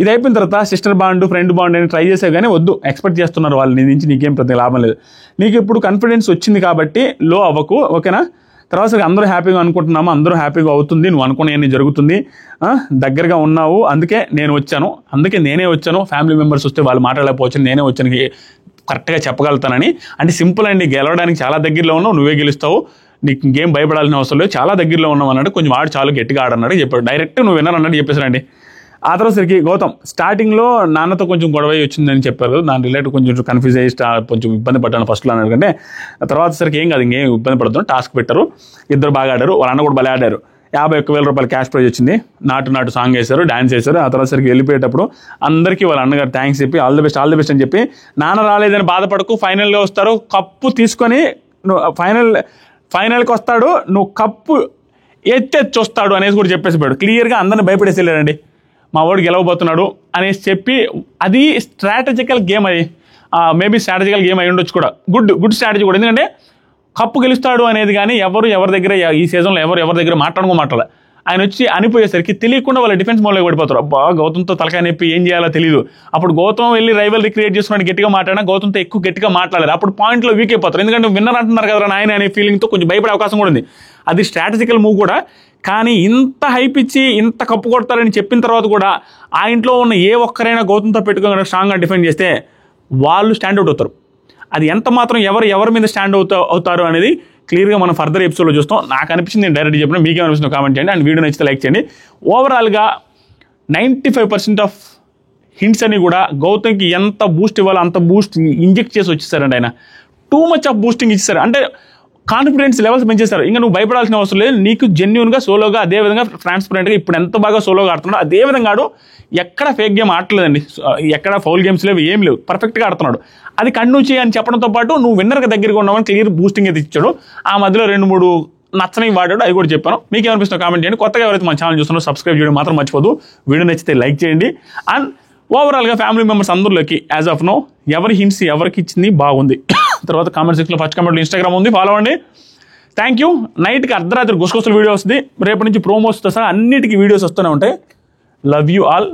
ఇది అయిపోయిన తర్వాత సిస్టర్ బాండ్, ఫ్రెండ్ బాండ్ అని ట్రై చేసే కానీ వద్దు, ఎక్స్పెక్ట్ చేస్తున్నారు వాళ్ళు నీ నుంచి, నీకేం ప్రతి లాభం లేదు. నీకు ఇప్పుడు కాన్ఫిడెన్స్ వచ్చింది కాబట్టి లో అవ్వకు, ఓకేనా? తర్వాత అందరూ హ్యాపీగా అనుకుంటున్నాము, అందరూ హ్యాపీగా అవుతుంది, నువ్వు అనుకునే జరుగుతుంది, దగ్గరగా ఉన్నావు, అందుకే నేను వచ్చాను, నేనే వచ్చాను. ఫ్యామిలీ మెంబర్స్ వస్తే వాళ్ళు మాట్లాడలేకపోవచ్చు, నేనే వచ్చాను కరెక్ట్గా చెప్పగలుగుతానని. అంటే సింపుల్ అండి, గెలవడానికి చాలా దగ్గరలో ఉన్నావు, నువ్వే గెలుస్తావు, నీకు ఇంకేం భయపడాల్సిన అవసరం లేదు, చాలా దగ్గరలో ఉన్నావు అన్నట్టు కొంచెం వాడు చాలా గట్టిగా ఆడన్నాడు చెప్పాడు. డైరెక్ట్ నువ్వు విన్నర్ అన్నట్టు చెప్పేసారండి. ఆ తర్వాతసరికి గౌతమ్ స్టార్టింగ్లో నాన్నతో కొంచెం గొడవ వచ్చిందని చెప్పారు. దాని రిలేటెడ్ కొంచెం కన్ఫ్యూజ్ అయ్యి కొంచెం ఇబ్బంది పడ్డాను ఫస్ట్లో అన్నకంటే. తర్వాత సరికి ఏం కాదు, ఇంకేం ఇబ్బంది పడుతున్నాను, టాస్క్ పెట్టారు, ఇద్దరు బాగా ఆడారు, వాళ్ళ అన్న కూడా బాగా ఆడారు. 51,000 రూపాయలు క్యాష్ ప్రైజ్ వచ్చింది. నాటు సాంగ్ వేశారు, డాన్స్ చేశారు. ఆ తర్వాత సరికి వెళ్ళిపోయేటప్పుడు అందరికీ వాళ్ళ అన్నగారు థ్యాంక్స్ చెప్పి ఆల్ ది బెస్ట్ అని చెప్పి, నాన్న రాలేదని బాధపడకు, ఫైనల్గా వస్తారు, కప్పు తీసుకొని నువ్వు ఫైనల్కి వస్తాడు, నువ్వు కప్పు ఎత్తెచ్చి వస్తాడు అనేసి కూడా చెప్పేసిపోయాడు. క్లియర్గా అందరిని భయపడేసి వెళ్ళాడండి. మా వాడు గెలవబోతున్నాడు అనేసి చెప్పి, అది స్ట్రాటజికల్ గేమ్, అది మేబీ స్ట్రాటజికల్ గేమ్ అయి ఉండొచ్చు కూడా, గుడ్ స్ట్రాటజీ కూడా. ఎందుకంటే కప్పు గెలుస్తాడు అనేది కానీ ఎవరి దగ్గర ఈ సీజన్లో ఎవరి దగ్గర మాట్లాడాలి. ఆయన వచ్చి అనిపోయేసరికి తెలియకుండా వాళ్ళ డిఫెన్స్ మోడ్లోకి పడిపోతారు. అబ్బా గౌతమ్తో తలకాయ నొప్పి, ఏం చేయాలో తెలియదు. అప్పుడు గౌతమ్ వెళ్ళి రైవల్ క్రియేట్ చేసుకున్నాడు, గట్టిగా మాట్లాడినా గౌతమ్తో ఎక్కువ గట్టిగా మాట్లాడారు. అప్పుడు పాయింట్లో వీక్ అయిపోతారు. ఎందుకంటే విన్నర్ అంటున్నారు కదా నాయన అనే ఫీలింగ్తో కొంచెం భయపడే అవకాశం కూడా ఉంది. అది స్ట్రాటజికల్ మూవ్ కూడా. కానీ ఇంత హైప్ ఇచ్చి ఇంత కప్పు కొడతారని చెప్పిన తర్వాత కూడా ఆ ఇంట్లో ఉన్న ఏ ఒక్కరైనా గౌతమ్తో పెట్టుకుని స్ట్రాంగ్గా డిఫెండ్ చేస్తే వాళ్ళు స్టాండ్అవుట్ అవుతారు. అది ఎంత మాత్రం ఎవరి మీద స్టాండ్ అవుతారు అనేది క్లియర్గా మనం ఫర్దర్ ఎపిసోడ్లో చూస్తాం. నాకు అనిపించింది, నేను డైరెక్ట్ చెప్పిన, మీకేమనిపిస్తుందో కామెంట్ చేయండి. అండ్ వీడియో నచ్చితే లైక్ చేయండి. ఓవరాల్గా 95% ఆఫ్ హింట్స్ అని కూడా గౌతమ్కి ఎంత బూస్ట్ ఇవ్వాలో అంత బూస్ట్ ఇంజెక్ట్ చేసి వచ్చేసారండి. ఆయన టూ మచ్ ఆఫ్ బూస్టింగ్ ఇచ్చేసారు. అంటే కాన్ఫిడెన్స్ లెవెల్స్ పెంచేస్తారు. ఇంకా నువ్వు భయపడాల్సిన అవసరం లేదు. నీకు జెన్యూన్గా సోలోగా అదేవిధంగా ట్రాన్స్పరెంట్గా ఇప్పుడు ఎంత బాగా సోలోగా ఆడుతున్నాడు, అదేవిధంగా ఆడు. ఎక్కడ ఫేక్ గేమ్ ఆడలేదండి, ఎక్కడ ఫౌల్ గేమ్స్ లేవు, ఏం లేవు, పర్ఫెక్ట్గా ఆడుతున్నాడు. అది కంటిన్యూ చేయని చెప్పడంతో పాటు నువ్వు విన్నర్గా దగ్గరగా ఉన్నావని క్లియర్ బూస్టింగ్ అయితే ఇచ్చాడు. ఆ మధ్యలో 2-3 నచ్చనివి వాడాడు, అది కూడా చెప్పాను. మీకు ఏమనిపిస్తుందో కామెంట్ చేయండి. కొత్తగా ఎవరైతే మన ఛానల్ చూస్తున్నారో సబ్స్క్రైబ్ చేయడం మాత్రం మర్చిపోదు. వీడియో నచ్చితే లైక్ చేయండి. అండ్ ఓవరాల్గా ఫ్యామిలీ మెంబర్స్ అందరిలోకి యాజ్ ఆఫ్ నో ఎవరి హింట్స్ ఎవరికి ఇచ్చింది బాగుంది. తర్వాత కామెంట్ సెక్షన్లో ఫస్ట్ కామెంట్లో ఇన్స్టాగ్రామ్ ఉంది, ఫాలో అవ్వండి. Thank you. నైట్కి అర్ధరాత్రి గుసగుసల వీడియో వస్తుంది. రేపటి నుంచి ప్రోమోస్తో సహా అన్నిటికీ వీడియోస్ వస్తూనే ఉంటాయి. Love you all.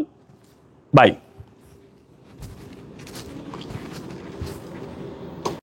బాయ్.